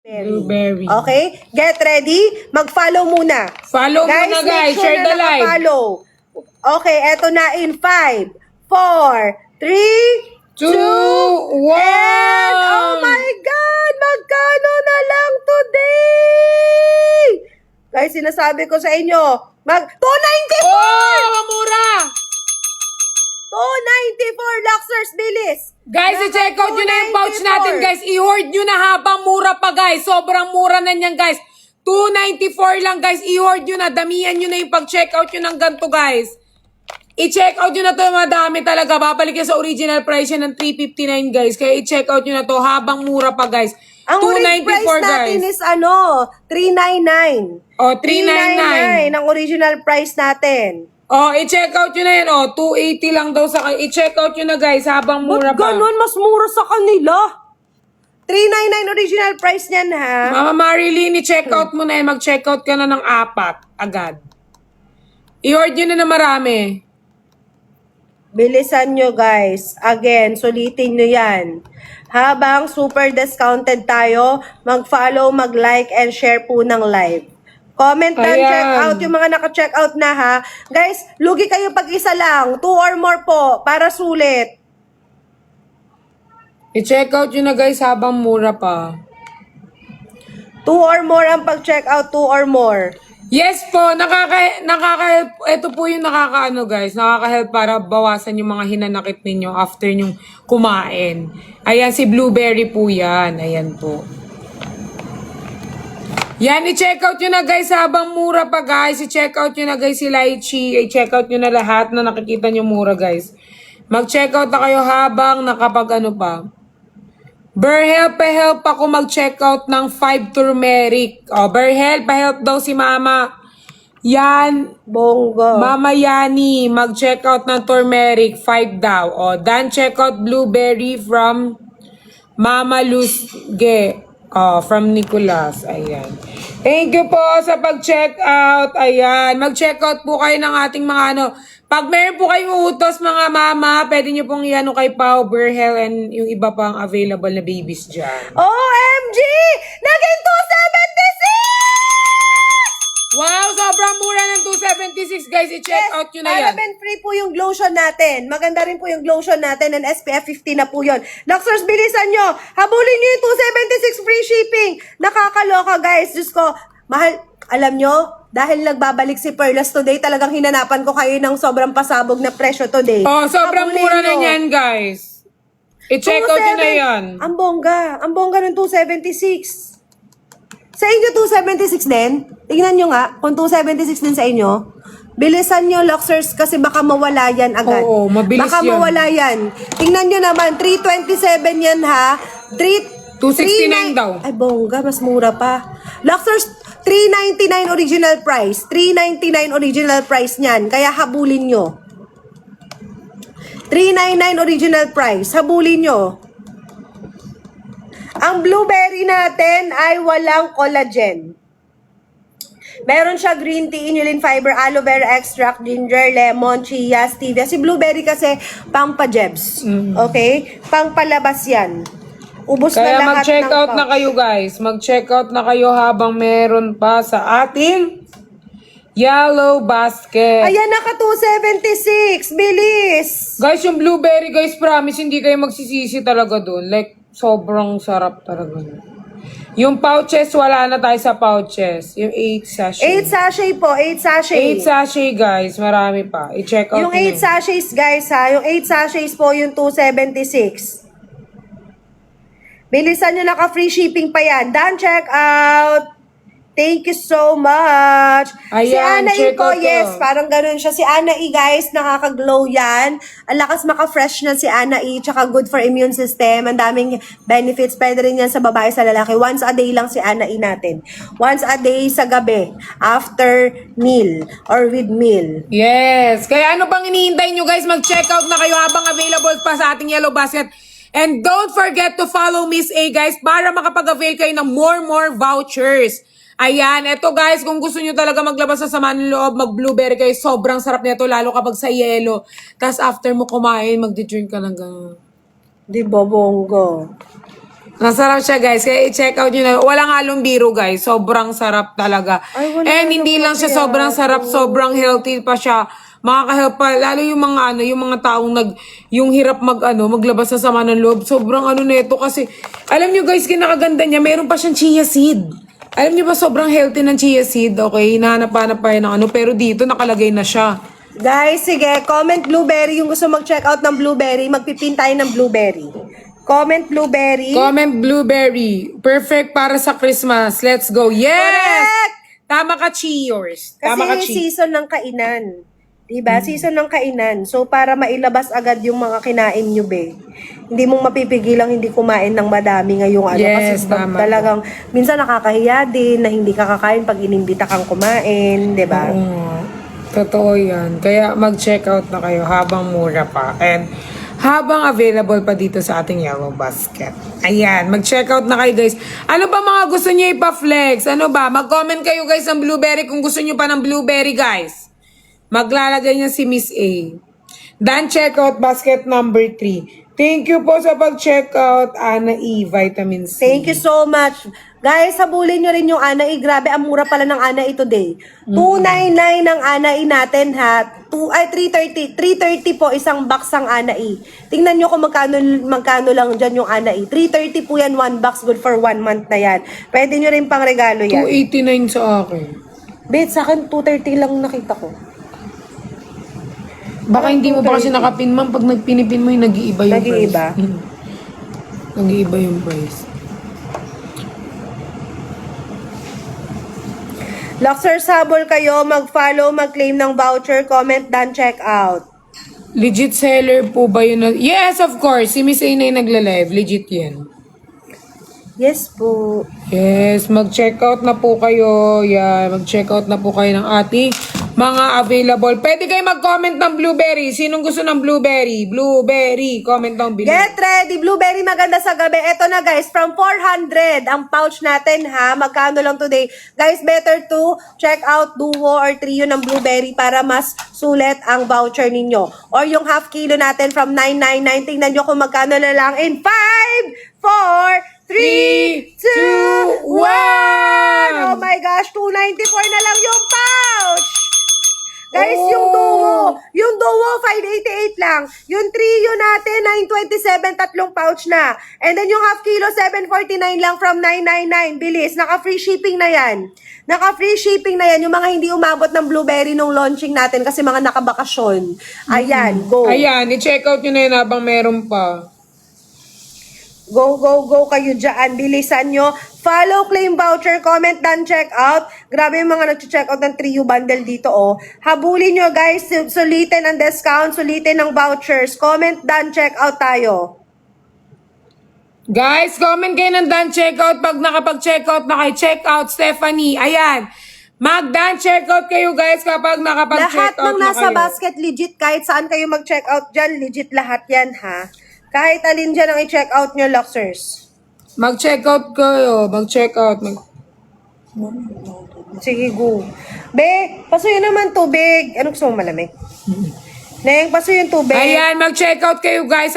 Blueberry. Okay? Get ready. Mag-follow muna. Follow muna guys. Make sure Share na the live. naka-follow. Okay, eto na in 5, 4, 3, 2, 1. and oh my God! Magkano na lang today? Guys, sinasabi ko sa inyo, 294! Oh, mamura! 294 Luxers, bilis! Guys, i-check out nyo na yung pouch 294. natin, guys. I-hoard nyo na habang mura pa, guys. Sobrang mura na yan, guys. 294 lang, guys. I-hoard nyo na. Damihan nyo na yung pag-check out nyo ng ganito, guys. I-check out nyo na to, madami talaga. Babalik yan sa original price yan ng 359, guys. Kaya i-check out nyo na to habang mura pa, guys. Ang original price natin is 399. Oh, 399. Ang original price natin. Oh, i-check out nyo na yan. Oh, 280 lang daw sa i-check out nyo na, guys, habang mura Ba't pa. ganun? Mas mura sa kanila. 399 original price niyan, ha? Mama Marilyn, i-check out mo na yan. Mag-check out ka na ng 4 agad. I-hoard nyo na marami. Bilisan nyo, guys. Again, sulitin nyo yan. Habang super discounted tayo, mag-follow, mag-like, and share po ng live. Comment and Ayan. check out yung mga naka-check out na, ha? Guys, lugi kayo pag isa lang. 2 or more po, para sulit. I-check out nyo na, guys, habang mura pa. 2 or more ang pag-check out, 2 or more. Yes po, nakaka-help. Ito po yung nakaka-ano, guys. Nakaka-help para bawasan yung mga hinanakit ninyo after nyong kumain. Ayan, si Blueberry po yan. Ayan po. Yan, i-check out nyo na, guys, habang mura pa, guys. I-check out nyo na, guys, si Lychee. I-check out nyo na lahat na nakikita nyo mura, guys. Mag-check out na kayo habang nakapag-ano pa. Berhel, pa-help ako mag-check out ng 5 turmeric. O, Berhel, pa-help daw si Mama. Yan. Bongo. Mama Yani, mag-check out ng turmeric, 5 daw. O, Dan, check out blueberry from Mama Luzge. Oh, from Nicolas. Ayan. Thank you po sa pag-check out. Ayan. Mag-check out po kayo ng ating mga ano. Pag meron po kayong utos mga mama, pwede nyo pong iano kay Pau, Berhel, and yung iba pang available na babies dyan. OMG! Naging 276! Wow! Sobrang mura ng 276, guys. I-check out nyo na yan. Paraben-free po yung lotion natin. Maganda rin po yung lotion natin and SPF 50 na po yun. Luxers, bilisan nyo. Habulin nyo yung 276 free shipping. Nakakaloka, guys. Diyos ko, mahal. Alam nyo, dahil nagbabalik si Perlas today, talagang hinanapan ko kayo ng sobrang pasabog na presyo today. Oh, sobrang Habulin mura na nyo. yan, guys. I-check out nyo na yan. Ang bongga. Ang bongga ng 276. Sa inyo, 276 din? Tingnan nyo nga, kung 276 din sa inyo. Bilisan nyo, Luxers, kasi baka mawala yan agad. Oo, mabilis baka yan. mawala yan. Tingnan nyo naman, 327 yan ha. 269 daw. Ay, bongga, mas mura pa. Luxers, 399 original price. 399 original price niyan. Kaya habulin nyo. 399 original price. Habulin nyo. Ang blueberry natin ay walang collagen. Meron siya green tea, inulin fiber, aloe vera extract, ginger, lemon, chia, stevia. Si blueberry kasi pang pa-jebs. Okay? Pang palabas yan. Ubus Kaya na lahat mag-check ng out na pouch. kayo, guys. Mag-check out na kayo habang meron pa sa ating yellow basket. Ayan, naka 276. Bilis! Guys, yung blueberry, guys, promise, hindi kayo magsisisi talaga dun. Like, sobrang sarap talaga. Yung pouches, wala na tayo sa pouches. Yung 8 sachet. 8 sachet po, 8 sachet. 8 sachet, guys. Marami pa. I-check out Yung nyo. 8 sachets, guys, ha? Yung 8 sachets po, yung 276. Bilisan nyo, naka-free shipping pa yan. Dan, check out. Thank you so much. Si Ayan, Ana check ko, out yes, to. parang ganun siya. Si Ana guys, nakaka-glow yan. Ang lakas maka-fresh na si Ana tsaka good for immune system. Ang daming benefits. Pwede rin yan sa babae, sa lalaki. Once a day lang si Ana natin. Once a day sa gabi. After meal or with meal. Yes. Kaya ano pang hinihintay nyo, guys? Mag-check out na kayo habang available pa sa ating yellow basket. And don't forget to follow Miss A, guys, para makapag-avail kayo ng more vouchers. Ayan, eto guys, kung gusto nyo talaga maglabas sa sama ng loob, mag-blueberry kayo, sobrang sarap nito, lalo kapag sa yelo. Tapos after mo kumain, magdi-drink ka ng gano'n. Di ba, bongo? Masarap siya guys, kaya i-check out nyo na. Walang halong biro guys, sobrang sarap talaga. Ay, wala And na hindi lang siya kaya sobrang sarap, ako. sobrang healthy pa siya. Makaka-help pa, lalo yung mga yung mga taong yung hirap maglabas sa sama ng loob. Sobrang nito kasi, alam nyo guys, kinakaganda niya, meron pa siyang chia seed. Alam nyo ba, sobrang healthy ng chia seed, okay? Hinahanap-hanap pa yun ng pero dito nakalagay na siya. Guys, sige, comment blueberry. Yung gusto mag-check out ng blueberry, magpipin tayo ng blueberry. Comment blueberry. Comment blueberry. Perfect para sa Christmas. Let's go. Yes! Correct! Tama ka, cheers. Tama ka, Kasi cheers. season ng kainan. Diba? Season ng kainan. So, para mailabas agad yung mga kinain nyo, be. Hindi mong mapipigilang hindi kumain ng madami ngayong Yes, Kasi tama. talagang, minsan nakakahiya din na hindi ka kakain pag inimbita kang kumain. Diba? Oo. Totoo yan. Kaya mag-check out na kayo habang mura pa. And habang available pa dito sa ating Yellow Basket. Ayan, mag-check out na kayo guys. Ano ba mga gusto niyo ipa-flex? Ano ba? Mag-comment kayo guys ng blueberry kung gusto niyo pa ng blueberry guys. Maglalagay niya si Miss A. Dan checkout basket number 3. Thank you po sa pag-checkout, Ana E. Vitamin C. Thank you so much. Guys, habulin nyo rin yung Ana E. Grabe, ang mura pala ng Ana E today. 299 ang Ana E natin ha. 330. 330 po isang box ang Ana E. Tingnan nyo kung magkano lang dyan yung Ana E. 330 po yan, one box. Good for 1 month na yan. Pwede nyo rin pang regalo yan. 289 sa akin. Bet, sa akin 230 lang nakita ko. Baka hindi mo pa kasi nakapin, ma'am. Pag nagpinipin mo, yung nag-iiba yung Nag-iiba? price. Nag-iiba yung price. Luxor Sabol kayo, mag-follow, mag-claim ng voucher, comment, done, check out. Legit seller po ba yun? Yes, of course. Si Miss A na yung nagla-live. Legit yan. Yes po. Yes, mag-check out na po kayo. Yan, mag-check out na po kayo ng ating mga available. Pwede kayo mag-comment ng blueberry. Sinong gusto ng blueberry? Blueberry. Comment down below. Get ready! Blueberry maganda sa gabi. Eto na guys, from 400 ang pouch natin ha. Magkano lang today? Guys, better to check out duo or trio ng blueberry para mas sulit ang voucher ninyo. Or yung half kilo natin from 999. Tingnan nyo kung magkano na lang in 5, 4, 3, 2, 1! Oh my gosh, 294 na lang yung pouch! Guys, yung duo, 588 lang. Yung trio natin, 927, tatlong pouch na. And then yung half kilo, 749 lang from 999. Bilis, naka-free shipping na yan. Naka-free shipping na yan. Yung mga hindi umabot ng blueberry nung launching natin kasi mga nakabakasyon. Ayan, go. Ayan, i-check out nyo na yun habang meron pa. Go, go, go kayo dyan. Bilisan nyo. Follow, claim voucher, comment, done, check out. Grabe yung mga nag-check out ng trio bundle dito, oh. Habulin nyo, guys. Sulitin ang discount, sulitin ang vouchers. Comment, done, check out tayo. Guys, comment kayo ng done checkout pag nakapag-checkout na kayo. Checkout, Stephanie. Ayan. Mag-done checkout kayo, guys, kapag Lahat nakapag-checkout ng na nasa kayo. basket, legit. Kahit saan kayo mag-check out dyan, legit lahat yan, ha? Kahit alin dyan ang i-check out nyo, Luxers. Mag-checkout kayo. Mag-checkout. Sige, go. Be, pasuyo naman tubig. Ano gusto mo malamig? Neng, pasuyo yung tubig. Ayan, mag-checkout kayo, guys.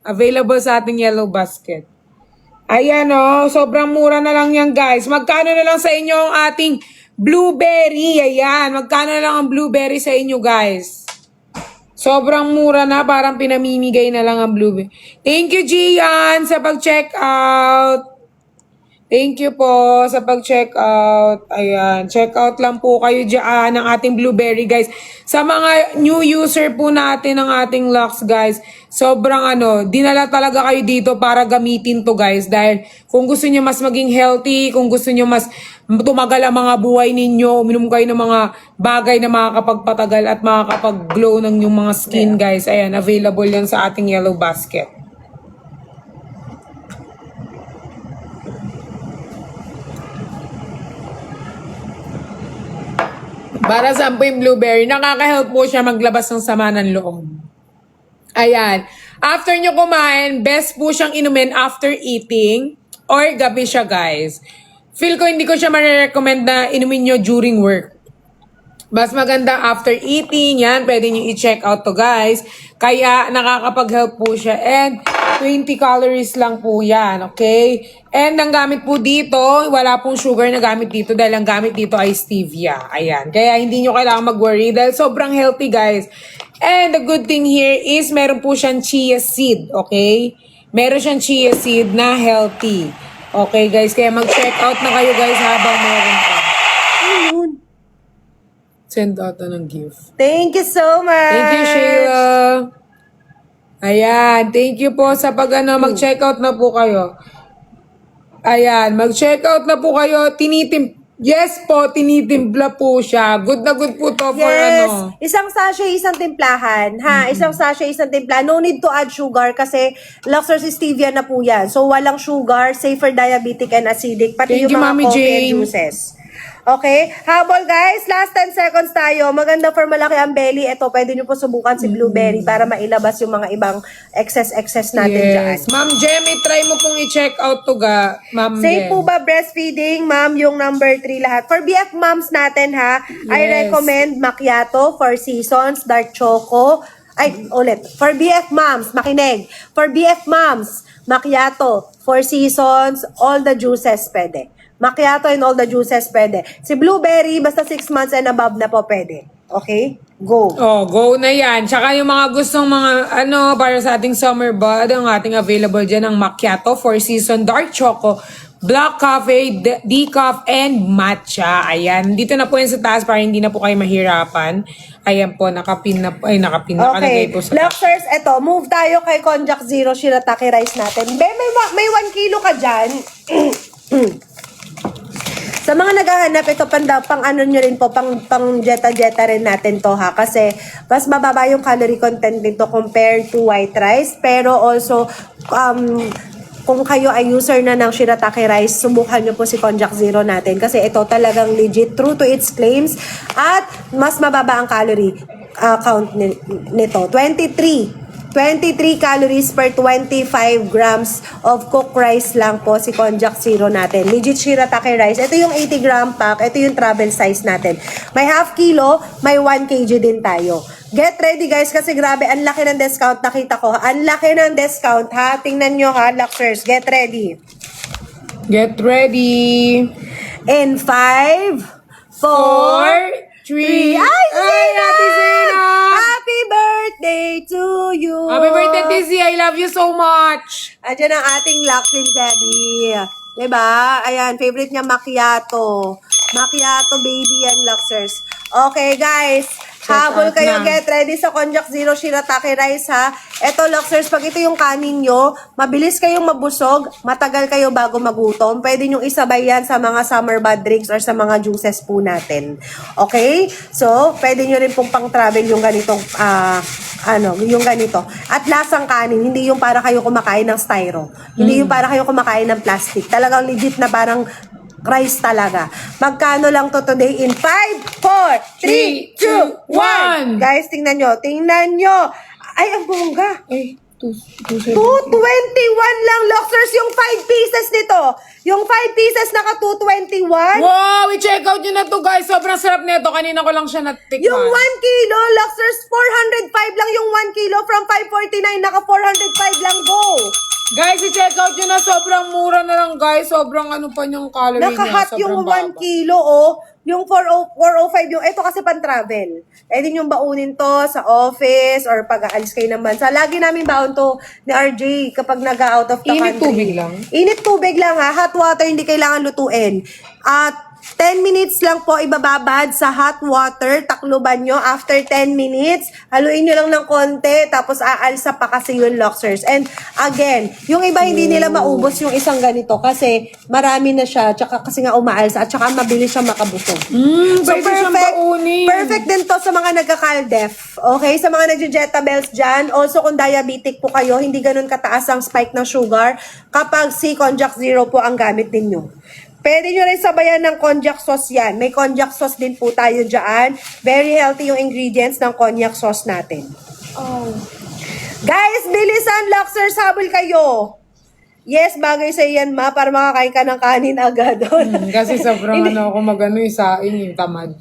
Available sa ating Yellow Basket. Ayan, oh. Sobrang mura na lang yan, guys. Magkano na lang sa inyo ang ating blueberry? Ayan. Magkano na lang ang blueberry sa inyo, guys? Sobrang mura na, parang pinamimigay na lang ang blueberry. Thank you, Gian, sa pag-check out. Thank you po sa pag-check out. Ayan, check out lang po kayo dyan ng ating blueberry, guys. Sa mga new user po natin ng ating Lux, guys, sobrang dinala talaga kayo dito para gamitin to, guys. Dahil kung gusto niyo mas maging healthy, kung gusto niyo mas tumagal ang mga buhay ninyo, uminom kayo ng mga bagay na makakapagpatagal at makakapag-glow ng yung mga skin, guys. Ayan, available yan sa ating Yellow Basket. Para sa po yung blueberry, nakaka-help po siya maglabas ng sama ng loob. Ayan. After nyo kumain, best po siyang inumin after eating or gabi siya, guys. Feel ko hindi ko siya marirecommend na inumin nyo during work. Mas maganda after eating, yan, pwede nyo i-check out to guys. Kaya nakakapag-help po siya and 20 calories lang po yan, okay? And ang gamit po dito, wala pong sugar na gamit dito dahil ang gamit dito ay stevia. Ayan, kaya hindi nyo kailangan mag-worry dahil sobrang healthy guys. And the good thing here is meron po siyang chia seed, okay? Meron siyang chia seed na healthy. Okay guys, kaya mag-check out na kayo guys habang meron pa. Ayun. Send out na ng gift. Thank you so much. Thank you, Sheila. Ayan, thank you po sa mag-check out na po kayo. Ayan, mag-check out na po kayo. Yes po, tinitimpla po siya. Good na good po to for Yes, ano. isang sachet, isang timplahan. Ha, isang sachet, isang timplahan. No need to add sugar kasi Luxor's stevia na po yan. So, walang sugar, safe for diabetic and acidic. Pati Thank yung you, mga Mami coffee and Jane. juices. Okay? Habol guys, last 10 seconds tayo. Maganda for malaki ang belly. Ito, pwede nyo po subukan si blueberry para mailabas yung mga ibang excess natin dyan. Yes. Ma'am Jem, try mo pong i-check out to ga. Ma'am Safe Jem. po ba breastfeeding, ma'am, yung number 3 lahat? For BF moms natin, ha, I Yes. recommend macchiato, 4 seasons, dark choco. Ay, ulit. For BF moms, makinig. For BF moms, macchiato, 4 seasons, all the juices pwede. Macchiato and all the juices pwede. Si blueberry, basta 6 months and above na po pwede. Okay? Go. Oh, go na yan. Tsaka yung mga gustong mga, para sa ating summer bud, ang ating available dyan ng macchiato, 4 season, dark choco, black coffee, decaf, and matcha. Ayan. Dito na po yan sa taas para hindi na po kayo mahirapan. Ayan po, nakapin, nakalagay po sa taas. Luxers, eto, move tayo kay Konjac Zero Shirataki rice natin. May 1 kilo ka dyan. Sa mga naghahanap, ito pang ano nyo rin po, pang jeta rin natin to ha. Kasi mas mababa yung calorie content nito compared to white rice. Pero also, kung kayo ay user na ng Shirataki rice, subukan nyo po si Konjac Zero natin. Kasi ito talagang legit, true to its claims. At mas mababa ang calorie count nito. 23 calories per 25 grams of cooked rice lang po si Konjac Zero natin. Legit Shirataki rice. Ito yung 80 gram pack. Ito yung travel size natin. May half kilo, may 1 kg din tayo. Get ready guys kasi grabe, ang laki ng discount. Nakita ko, ang laki ng discount ha. Tingnan nyo ha, Luxers. Get ready. Get ready. In 5, 4, 3. Ay, Ate Zena! Happy birthday to you! Happy birthday, Tizzy! I love you so much! Andiyan ang ating Luxin Debbie. Diba? Ayan, favorite niya macchiato. Macchiato baby yan, Luxers. Okay, guys. Habol out kayo, na. get ready sa Konjac Zero Shirataki rice, ha? Eto, Luxers, pag ito yung kanin nyo, mabilis kayong mabusog, matagal kayo bago magutom. Pwede nyo isabay yan sa mga summer bud drinks or sa mga juices po natin. Okay? So, pwede nyo rin pong pang-travel yung ganitong, yung ganito. At lasang kanin, hindi yung para kayo kumakain ng styro. Hindi yung para kayo kumakain ng plastic. Talagang legit na parang rice talaga. Magkano lang to today in 5, 4, 3, 2, 1. 1. Guys, tingnan nyo. Tingnan nyo. Ay, ang bongga. Ay, 221 lang, Luxers, yung 5 pieces nito. Yung 5 pieces naka 221. Wow! I-check out nyo na to guys. Sobrang sarap nito. Kanina ko lang siya natikman. Yung 1 kilo, Luxers, 405 lang yung 1 kilo. From 549, naka 405 lang. Go! Guys, i-check out nyo na. Sobrang mura na lang guys. Sobrang ano pa yung calorie niya. Nakahat Sobrang yung baba. 1 kilo, oh. Yung 405 yung, ito kasi pan-travel. Pwede yung baunin to sa office or pag aalis kayo ng bansa. Lagi namin baon to ni RJ kapag nag-out of the Init country. tubig lang? Init tubig lang ha. Hot water, hindi kailangan lutuin. At 10 minutes lang po ibababad sa hot water. Takluban nyo. After 10 minutes, haluin nyo lang ng konti. Tapos aalsa pa kasi yung Luxers. And again, yung iba hindi nila maubos yung isang ganito kasi marami na siya. Tsaka kasi nga umaalsa. At tsaka mabilis siya makabusog. Pwede siyang baunin. Perfect din to sa mga nagka-caldef. Okay? Sa mga nagja-jetta bells dyan. Also, kung diabetic po kayo, hindi ganun kataas ang spike ng sugar. Kapag si Konjac Zero po ang gamit ninyo. Pwede nyo rin sabayan ng konjac sauce yan. May konjac sauce din po tayo dyan. Very healthy yung ingredients ng konjac sauce natin. Oh. Guys, bilisan, Luxers, habol kayo. Yes, bagay sa yan, ma, para makakain ka ng kanin agad. Kasi sobrang ako magano isaing yung tamad.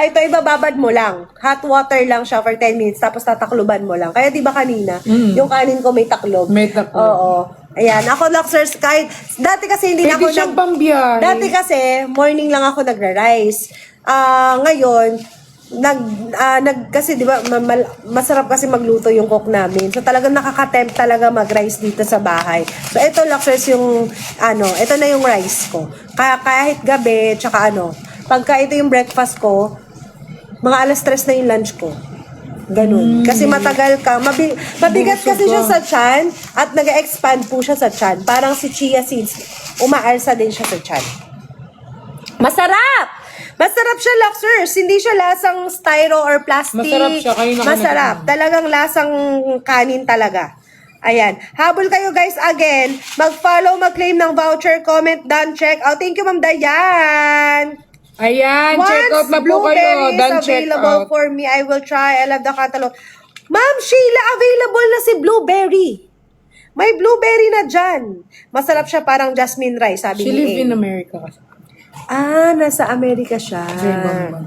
Ito ibababad mo lang. Hot water lang siya for 10 minutes, tapos tatakluban mo lang. Kaya di ba kanina, yung kanin ko may taklob. May taklob. Oo. Ayan, ako Luxers, kahit, dati kasi hindi na Pwede ako siyang pambiyahe. Dati kasi, morning lang ako nagra-rice. Ngayon, kasi di ba masarap kasi magluto yung cook namin. So talagang nakaka-tempt talaga mag-rice dito sa bahay. So ito Luxers yung ito na yung rice ko. Kahit gabi tsaka pagka ito yung breakfast ko, mga alas 3 na yung lunch ko. Ganun. Kasi matagal ka. Mabigat kasi siya sa tiyan at nag-expand po siya sa tiyan. Parang si chia seeds, umaalsa din siya sa tiyan. Masarap! Masarap siya, Luxers. Hindi siya lasang styro or plastic. Masarap siya. Masarap. Talagang lasang kanin talaga. Ayan. Habol kayo guys again. Mag-follow, mag-claim ng voucher, comment, done, check out. Thank you, Ma'am Dayan. Ayan, check out na po kayo. Blueberry Done is check available out. for me. I will try. I love the catalog. Ma'am Sheila, available na si blueberry. May blueberry na dyan. Masarap siya, parang jasmine rice, sabi She ni live A. in America kasi. Nasa Amerika siya. Ibang.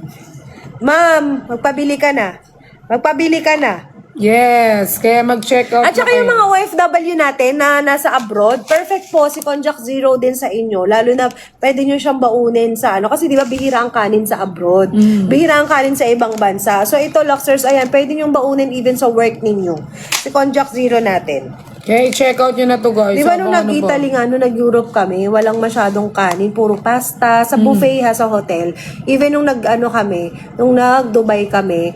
Ma'am, magpabili ka na. Magpabili ka na. Yes, kaya mag-check out At saka na yung kayo. mga OFW natin na nasa abroad, perfect po si Konjac Zero din sa inyo. Lalo na pwede nyo siyang baunin sa kasi di ba bihira ang kanin sa abroad. Bihira ang kanin sa ibang bansa. So ito, Luxers, ayan, pwede nyo baunin even sa work ninyo. Si Konjac Zero natin. Okay, check out nyo na to guys. Di ba nung Ano ba? nag-Italy nga, nung nag-Europe kami, walang masyadong kanin, puro pasta, sa buffet sa hotel. Even nung kami, nung nag-Dubai kami,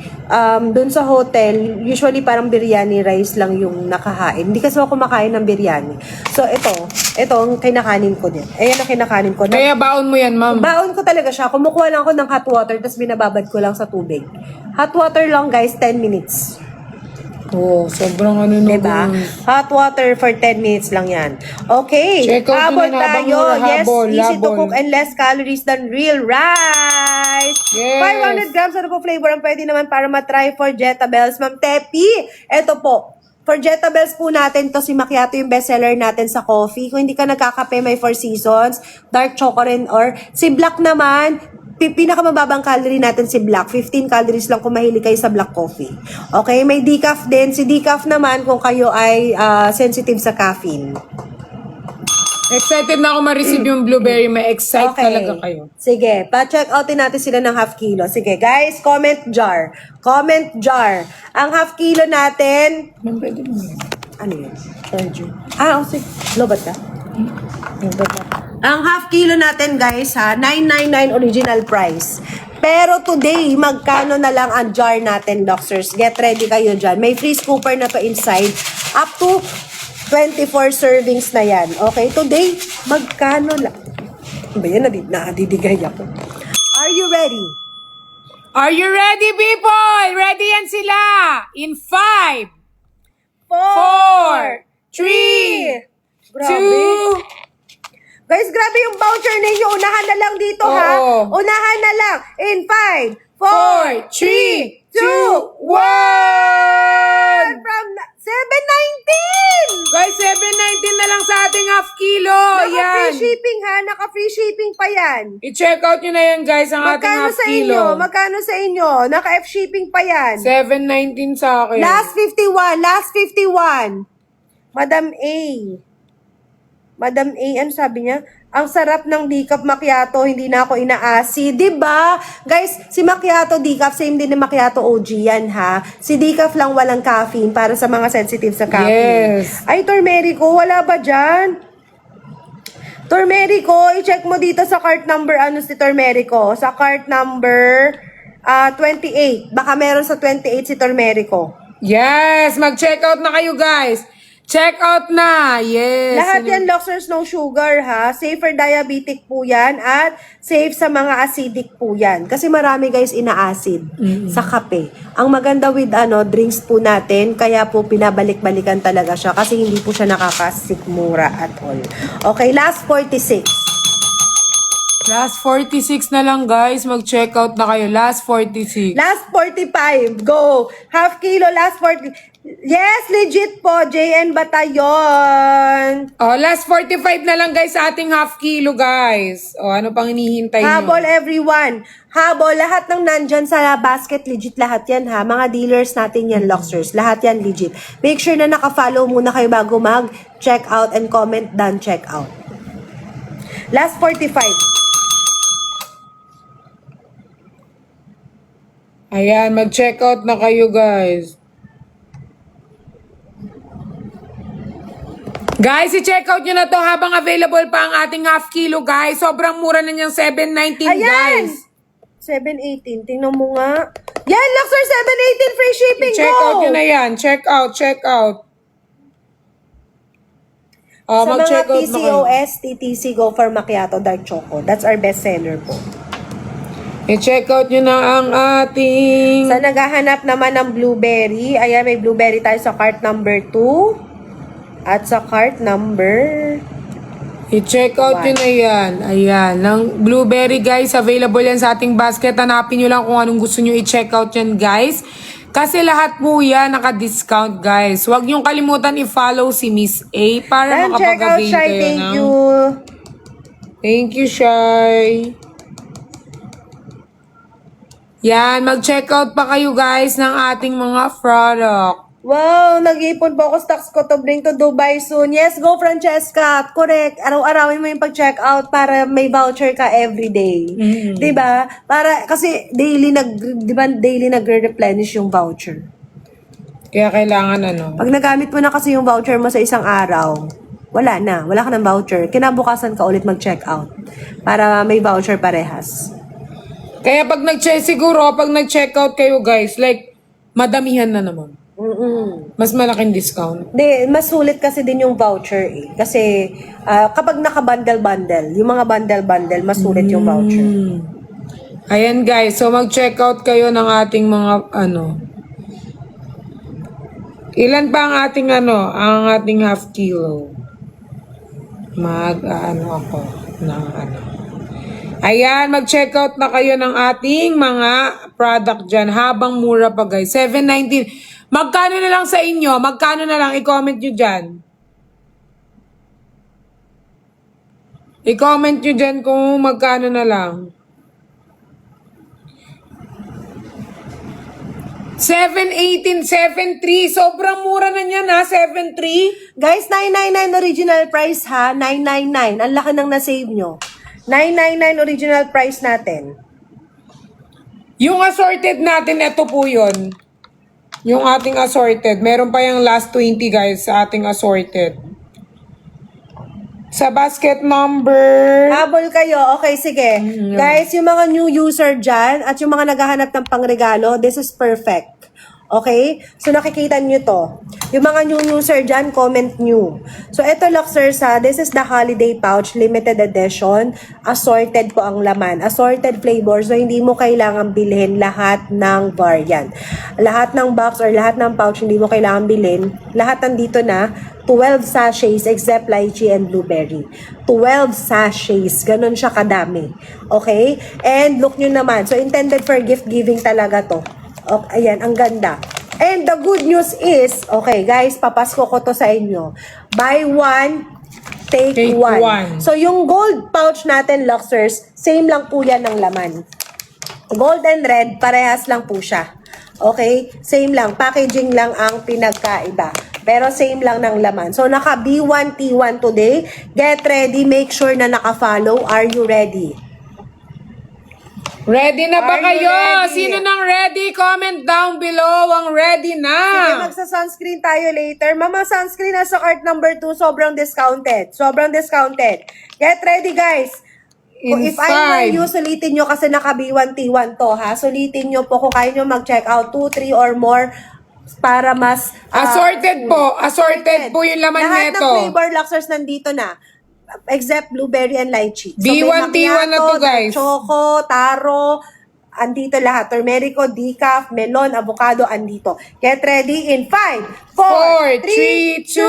dun sa hotel, usually parang biryani rice lang yung nakahain. Hindi kasi ako kumakain ng biryani. So ito ang kinakanin ko din. Ayan ang kinakanin ko. Kaya baon mo yan, ma'am. Baon ko talaga siya. Kumukuha lang ako ng hot water, tapos binababad ko lang sa tubig. Hot water lang guys, 10 minutes. Oh, sobrang Diba? Hot water for 10 minutes lang yan. Okay. Check out Habol yun na, habang tayo. mura, Yes, habol, easy to habol. cook and less calories than real rice. Yes. 500 grams ano po flavor ang pwede naman para matry for Jetabels. Ma'am Tepi, eto po. For Jetabels po natin, to si Macchiato yung bestseller natin sa coffee. Kung hindi ka nagkakape, may Four Seasons, dark chocolate, or si Black naman, pinakamababang calorie natin si Black. 15 calories lang kung mahilig kayo sa black coffee. Okay, may decaf din. Si decaf naman kung kayo ay sensitive sa caffeine. Excited na ako ma-receive yung blueberry. May excite talaga kayo. Sige, pa-check outin natin sila ng half kilo. Sige, guys, comment jar. Comment jar. Ang half kilo natin, Ma'am, pwede mo yan. ano yun? Charger. Sige. Lobat ka? Ang half kilo natin, guys, $9.99 original price. Pero today, magkano na lang ang jar natin, Luxers? Get ready kayo dyan. May free scooper na to inside. Up to 24 servings na yan. Okay, today, magkano lang? Ba yan, nadidigay ako. Are you ready? Are you ready, people? Ready yan sila. In 5, 4, 3, Grabe. 2, Guys, grabe yung voucher ninyo. Unahan na lang dito, ha? Oo. Unahan na lang. In 5, 4, 3, 2, 1! From 7.19! Guys, 7.19 na lang sa ating half kilo. Naka-free Yan. shipping, ha? Naka-free shipping pa yan. I-check out nyo na yan, guys, ang ating Magkano half sa kilo. inyo? Magkano sa inyo? Naka-F shipping pa yan. 7.19 sa akin. Last 51. Madam A. Madam A, ano sabi niya? Ang sarap ng decaf macchiato, hindi na ako inaasi. Diba? Guys, si macchiato decaf, same din ni macchiato OG yan, ha? Si decaf lang walang caffeine para sa mga sensitive sa caffeine. Yes. Ay, Turmerico, wala ba dyan? Turmerico, i-check mo dito sa cart number, si Turmerico? Sa cart number 28. Baka meron sa 28 si Turmerico. Yes, mag-check out na kayo, guys. Check out na. Yes. Lahat yan, Luxers, no sugar, ha? Safe for diabetic po yan at safe sa mga acidic po yan. Kasi marami, guys, ina-acid sa kape. Ang maganda with drinks po natin, kaya po pinabalik-balikan talaga siya kasi hindi po siya nakakasikmura at all. Okay, last 46. Last 46 na lang guys. Mag-check out na kayo. Last 46. Last 45. Go. Half kilo, last 40. Yes, legit po. JN Batayon. Oh, last 45 na lang guys sa ating half kilo guys. Oh, ano pang hinihintay nyo? Habol everyone. Habol, lahat ng nandyan sa basket, legit lahat yan ha. Mga dealers natin yan, Luxers. Lahat yan legit. Make sure na naka-follow muna kayo bago mag-check out and comment done check out. Last 45. Ayan, mag-check out na kayo guys. Guys, i-check out nyo na to habang available pa ang ating half kilo guys. Sobrang mura na niyang 7.19 Ayan! guys. 7.18. Tingnan mo nga. Yan, Luxer, 7.18 free shipping. Check Go! out nyo na yan. Check out, check out. Oh, Sa mga mag-check out na kayo. PCOS, TTC, Go for Macchiato Dark Choco. That's our best seller po. I-check out nyo na ang ating... Sa naghahanap naman ng blueberry, ayan, may blueberry tayo sa cart number 2. At sa cart number... I-check out nyo na yan. Ayan. Ng blueberry guys, available yan sa ating basket. Hanapin nyo lang kung anong gusto nyo i-check out yan guys. Kasi lahat po yan naka-discount guys. Huwag nyo kalimutan i-follow si Miss A para And check out, makapag-avail Shai. kayo Thank ng... you. Thank you, Shai. Yan, mag-check out pa kayo guys ng ating mga product. Wow, nag-iipon po ako stocks ko to bring to Dubai soon. Yes, go Francesca. Correct. Araw-arawin mo yung pag-check out para may voucher ka everyday. Mm-hmm. 'Di ba? Para kasi daily nagre-replenish yung voucher. Kaya kailangan ano. Pag nagamit mo na kasi yung voucher mo sa isang araw, wala na. Wala ka ng voucher. Kinabukasan ka ulit mag-check out para may voucher parehas. Kaya pag nag-check out kayo guys, like, madamihan na naman. Mas malaking discount. Mas sulit kasi din yung voucher eh. Kasi kapag naka-bundle-bundle, yung mga bundle-bundle, mas sulit yung voucher. Ayan guys, so mag-check out kayo ng ating mga ano. Ilan pa ang ating half kilo. Ako ng ano. Ayan, mag-check out na kayo ng ating mga product dyan habang mura pa guys. 7.19. Magkano na lang sa inyo? Magkano na lang? I-comment nyo dyan. I-comment nyo dyan kung magkano na lang. 7.18, 7.3. Sobrang mura na yan ha, 7.3. Guys, 999 original price ha. 999. Ang laki nang na-save nyo. 999 original price natin. Yung assorted natin, ito po yun. Yung ating assorted. Meron pa yung last 20 guys sa ating assorted. Sa basket number... Habol kayo. Okay, sige. Guys, yung mga new user dyan at yung mga naghahanap ng pangregalo, this is perfect. Okay? So, nakikita nyo to. Yung mga new user dyan, comment new. So, ito, Luxers, this is the holiday pouch, limited edition. Assorted po ang laman. Assorted flavors. So, hindi mo kailangan bilhin lahat ng variant. Lahat ng box or lahat ng pouch, hindi mo kailangan bilhin. Lahat nandito na. 12 sachets except lychee and blueberry. 12 sachets. Ganon siya kadami. Okay? And look nyo naman. So, intended for gift giving talaga to. Okay, ayan, ang ganda. And the good news is, okay guys, papasko ko to sa inyo. Buy one, take one. So, yung gold pouch natin, Luxers, same lang po yan ng laman. Gold and red, parehas lang po siya. Okay? Same lang. Packaging lang ang pinagkaiba. Pero same lang ng laman. So, naka B1, T1 today. Get ready. Make sure na naka-follow. Are you ready? Ready na ba Are you kayo? ready? Sino nang ready? Comment down below ang ready na. Sige, magsa-sunscreen tayo later. Mama, sunscreen na sa cart number 2. Sobrang discounted. Sobrang discounted. Get ready, guys. If I were you, sulitin nyo kasi naka B1, T1 to, ha? Sulitin nyo po kung kaya nyo mag-check out 2, 3 or more para mas... Assorted po. Assorted po yung laman lahat nito. Lahat ng flavor Luxers nandito na. Except blueberry and lychee. So, B1, T1 na to, guys. Choco, taro, andito lahat. Turmerico, decaf, melon, avocado, andito. Get ready in 5, 4, 3, 2,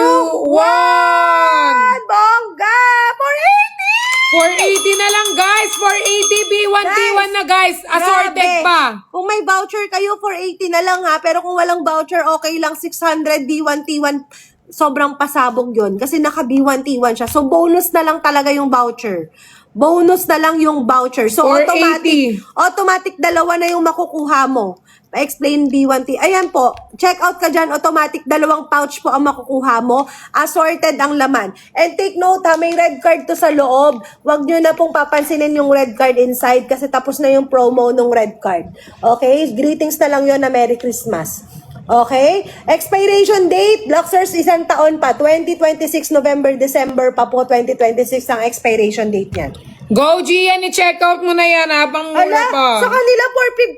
1! Bongga! 480! 480 na lang, guys. 480 B1T1 na, guys. Assorted Grabe. pa. Kung may voucher kayo, 480 na lang ha. Pero kung walang voucher, okay lang. 600 B1T1. Sobrang pasabog yun. Kasi naka B1T1 siya. So, bonus na lang talaga yung voucher. Bonus na lang yung voucher. So, 480. automatic dalawa na yung makukuha mo. Pa-explain B1T. Ayan po, check out ka dyan, automatic, 2 pouch po ang makukuha mo. Assorted ang laman. And take note ha, may red card to sa loob. Huwag nyo na pong papansinin yung red card inside kasi tapos na yung promo ng red card. Okay? Greetings na lang yun na Merry Christmas. Okay? Expiration date, Luxers, 1 taon pa. 2026 November, December pa po, 2026 ang expiration date niyan. Go, Gian, i-check out mo na yan habang mura Ala, pa. sa kanila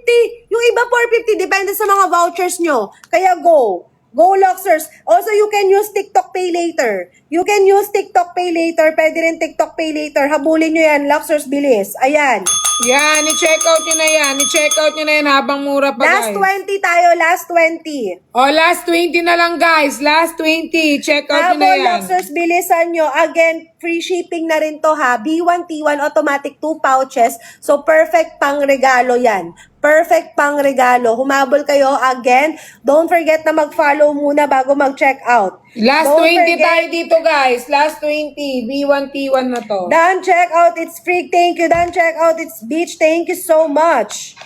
450. Yung iba 450, depende sa mga vouchers nyo. Kaya go. Go, Luxers. Also, you can use TikTok Pay Later. You can use TikTok Pay Later. Pwede rin TikTok Pay Later. Habulin nyo yan, Luxers, bilis. Ayan. Yan, i-check out nyo na yan. I-check out nyo na yan habang mura pa, Last guys. 20 tayo, last 20. Last 20 na lang, guys. Last 20. Check out nyo na Habol, yan. Luxers, bilisan nyo. Again, free shipping na rin to ha. B1T1 automatic 2 pouches. So, perfect pang regalo yan. Perfect pang regalo. Humabol kayo again. Don't forget na mag-follow muna bago mag-check out. Last Don't 20 forget- tayo dito, guys. Last 20. B1T1 na to. Dan, check out. It's free. Thank you. Dan, check out. It's beach. Thank you so much.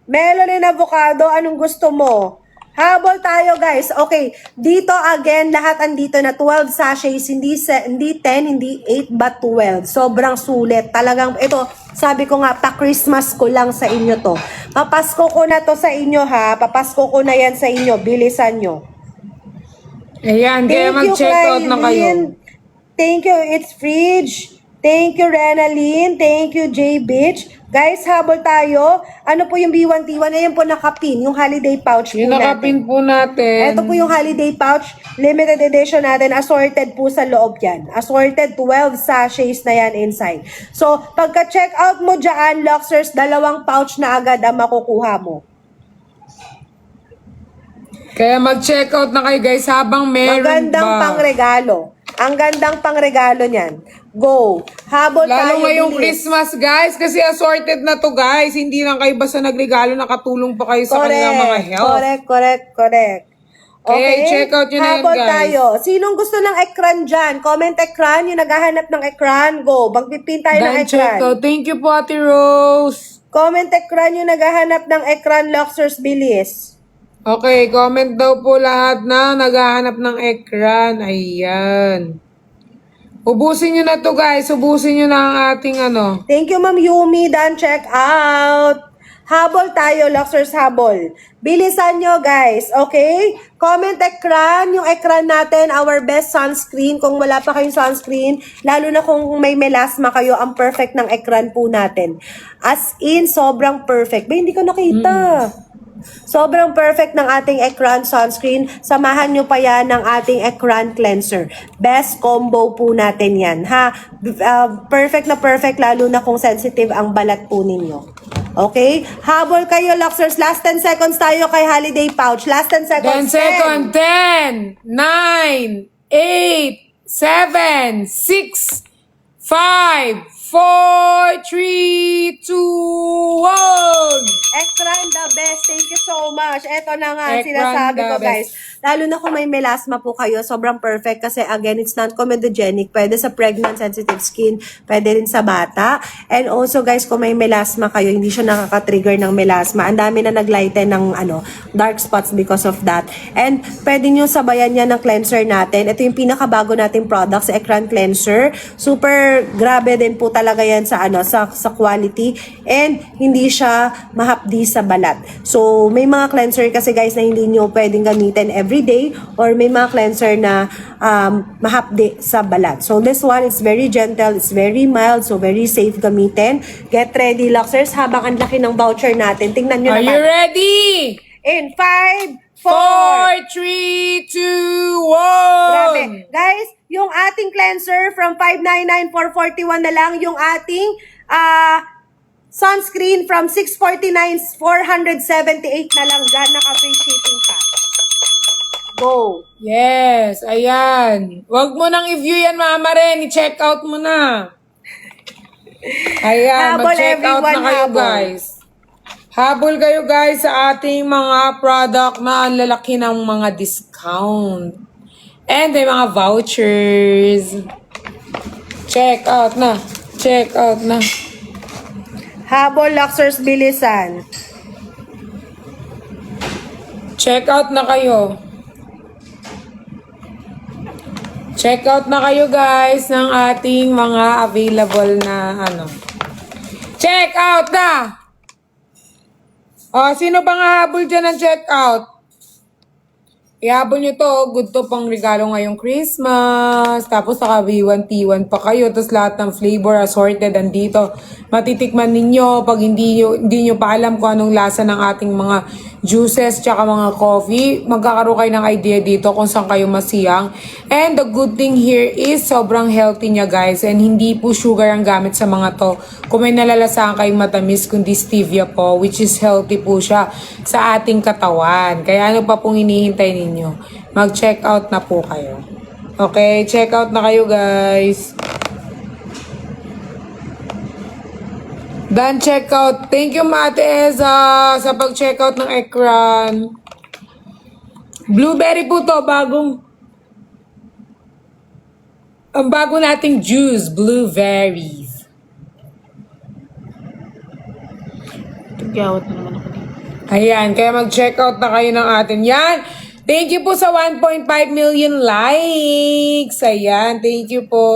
Melon and avocado. Anong gusto mo? Habol tayo, guys. Okay. Dito, again, lahat andito na 12 sachets. Hindi 10, hindi 8, but 12. Sobrang sulit. Talagang, ito, sabi ko nga, pa-Christmas ko lang sa inyo to. Papasko ko na to sa inyo, ha. Papasko ko na yan sa inyo. Bilisan nyo. Ayan, kaya mag-check out na kayo. Clylene. Thank you, It's Fridge. Thank you, Renalyn. Thank you, J Beach. Guys, habol tayo. Ano po yung B1T1? Ayan po nakapin, yung holiday pouch po Yung natin. nakapin po natin. Ito po yung holiday pouch. Limited edition natin. Assorted po sa loob yan. Assorted 12 sachets na yan inside. So, pagka-check out mo dyan, Luxers, 2 pouch na agad ang makukuha mo. Kaya mag-check out na kayo, guys, habang meron Magandang ba. pangregalo. Ang gandang pangregalo niyan. Go. Habol tayo. Lalo ngayong bilis. Christmas, guys, kasi assorted na to, guys. Hindi lang kayo basta nagregalo, nakatulong pa kayo sa kanilang mga health. Correct. Kaya i-check out nyo na yan, Habol guys. tayo. Sinong gusto ng ekran dyan? Comment ekran. Yung naghahanap ng ekran. Go. Magpipin tayo ng Dan, check ekran. out. Thank you po, Ate Rose. Comment ekran yung naghahanap ng ekran. Luxers, bilis. Okay, comment daw po lahat na naghahanap ng ekran. Ayan. Ubusin nyo na to, guys. Ubusin nyo na ang ating ano. Thank you, Ma'am Yumi. Dan, check out. Habol tayo, Luxers, habol. Bilisan nyo, guys. Okay? Comment ekran. Yung ekran natin, our best sunscreen. Kung wala pa kayong sunscreen, lalo na kung may melasma kayo, ang perfect ng ekran po natin. As in, sobrang perfect. Ba, hindi ko nakita. Sobrang perfect ng ating Ekran sunscreen. Samahan nyo pa yan ng ating Ekran cleanser. Best combo po natin yan, ha? Perfect na perfect, lalo na kung sensitive ang balat po ninyo. Okay? Habol kayo, Luxers. Last 10 seconds tayo kay holiday pouch. Last 10 10 seconds. second. 10, 9, 8, 7, 6, 5, 4, 3, 2, 1. Ekran the best. Thank you so much. Eto na nga, Ekran sinasabi the ko, guys. Lalo na kung may melasma po kayo, sobrang perfect kasi again, it's non-comedogenic. Pwede sa pregnant sensitive skin, pwede rin sa bata. And also, guys, kung may melasma kayo, hindi siya nakaka-trigger ng melasma. Ang dami na naglighten ng dark spots because of that. And pwede nyo sabayan yan ng cleanser natin. Ito yung pinakabago nating product, sa Ekran Cleanser. Super grabe din po talaga yan sa sa quality, and hindi siya mahapdi sa balat. So may mga cleanser kasi, guys, na hindi nyo pwedeng gamitin every day, or may mga cleanser na mahapdi sa balat. So this one is very gentle, it's very mild, so very safe gamitin. Get ready, Luxers, habang ang laki ng voucher natin. Tingnan nyo Are you naman. ready? In 5, 4, 4, 3, 2, 1. Grabe. Guys, yung ating cleanser from 599, 441 na lang. Yung ating sunscreen from 649, 478 na lang. Dyan, naka-free shipping pa. Go. Yes, ayan. Huwag mo nang i-view yan, Mama Ren. I-check out mo na. Ayan, Habol, mag-check out na everyone, kayo habol. guys. Habol kayo guys sa ating mga product na ang lalaki ng mga discount. And may mga vouchers. Check out na. Check out na. Habol, Luxors, bilisan. Check out na kayo. Check out na kayo guys ng ating mga available na ano. Check out na! O, sino bang hahabol dyan ng check out? Ihabol nyo to, good to pang regalo ngayong Christmas. Tapos naka B1T1 pa kayo. Tapos lahat ng flavor assorted andito. Matitikman ninyo pag hindi nyo pa alam kung anong lasa ng ating mga juices tsaka mga coffee. Magkakaroon kayo ng idea dito kung saan kayo masiyang. And the good thing here is sobrang healthy niya guys. And hindi po sugar ang gamit sa mga to. Kung may nalalasahan kayong matamis, kundi stevia po, which is healthy po siya sa ating katawan. Kaya ano pa pong hinihintay ninyo? Mag-check out na po kayo. Okay, check out na kayo guys. Done check out. Thank you Mate Eza sa pag-check out ng ekran. Blueberry po to, ang bago nating juice, blueberries. Nagyawat na naman ako dito. Ayan, kaya mag-check out na kayo ng atin. Yan! Thank you po sa 1.5 million likes. Ayan, thank you po.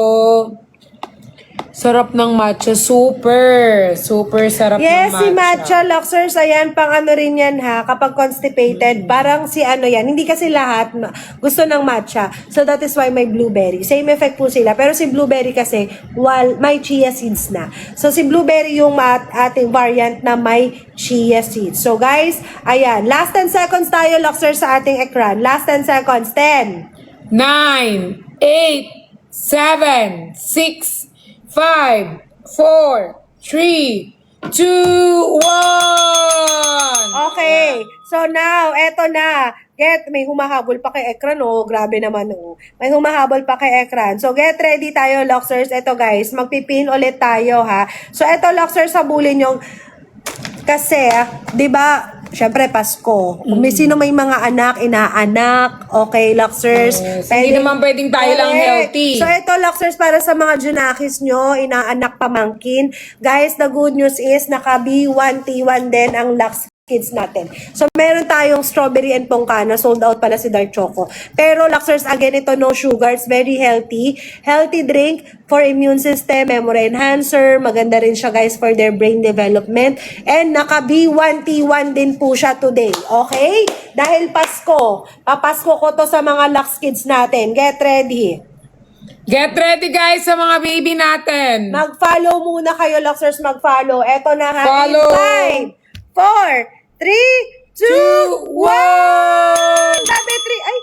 Sarap ng matcha. Super. Super sarap Yes, ng si matcha, Luxors, ayan, pang ano rin yan ha, kapag constipated, parang si ano yan, hindi kasi lahat gusto ng matcha. So that is why may blueberry. Same effect po sila. Pero si blueberry kasi, may chia seeds na. So si blueberry yung ating variant na may chia seeds. So guys, ayan, last 10 seconds tayo, Luxors, sa ating ekran. Last 10 seconds. 10, 9, 8, 7, 6, 5, 4, 3, 2, 1. Okay. So now, eto na. May humahabol pa kay ekran, oh. Grabe naman, oh. May humahabol pa kay ekran. So, get ready tayo, Luxors. Eto, guys. Magpipin ulit tayo, ha. So, eto, Luxors, habulin yung... Kasi, di ba, syempre, Pasko. Kung may sino may mga anak, inaanak. Okay, Luxors. Yes, hindi naman pwedeng tayo lang Correct. healthy. So, ito, Luxors, para sa mga Junakis nyo, inaanak pamangkin. Guys, the good news is, naka B1T1 din ang Lux Kids natin. So, meron tayong strawberry and pongkana. Sold out pala si Dark Choco. Pero, Luxors, again, ito no sugar. It's very healthy. Healthy drink for immune system, memory enhancer. Maganda rin siya, guys, for their brain development. And naka B1T1 din po siya today. Okay? Dahil Pasko. Papasko ko to sa mga Lux Kids natin. Get ready. Get ready guys sa mga baby natin. Mag-follow muna kayo, Luxors. Mag-follow. Eto na ha. Follow. 5, 4, 3, 2, 1. Gabi 3. Ay,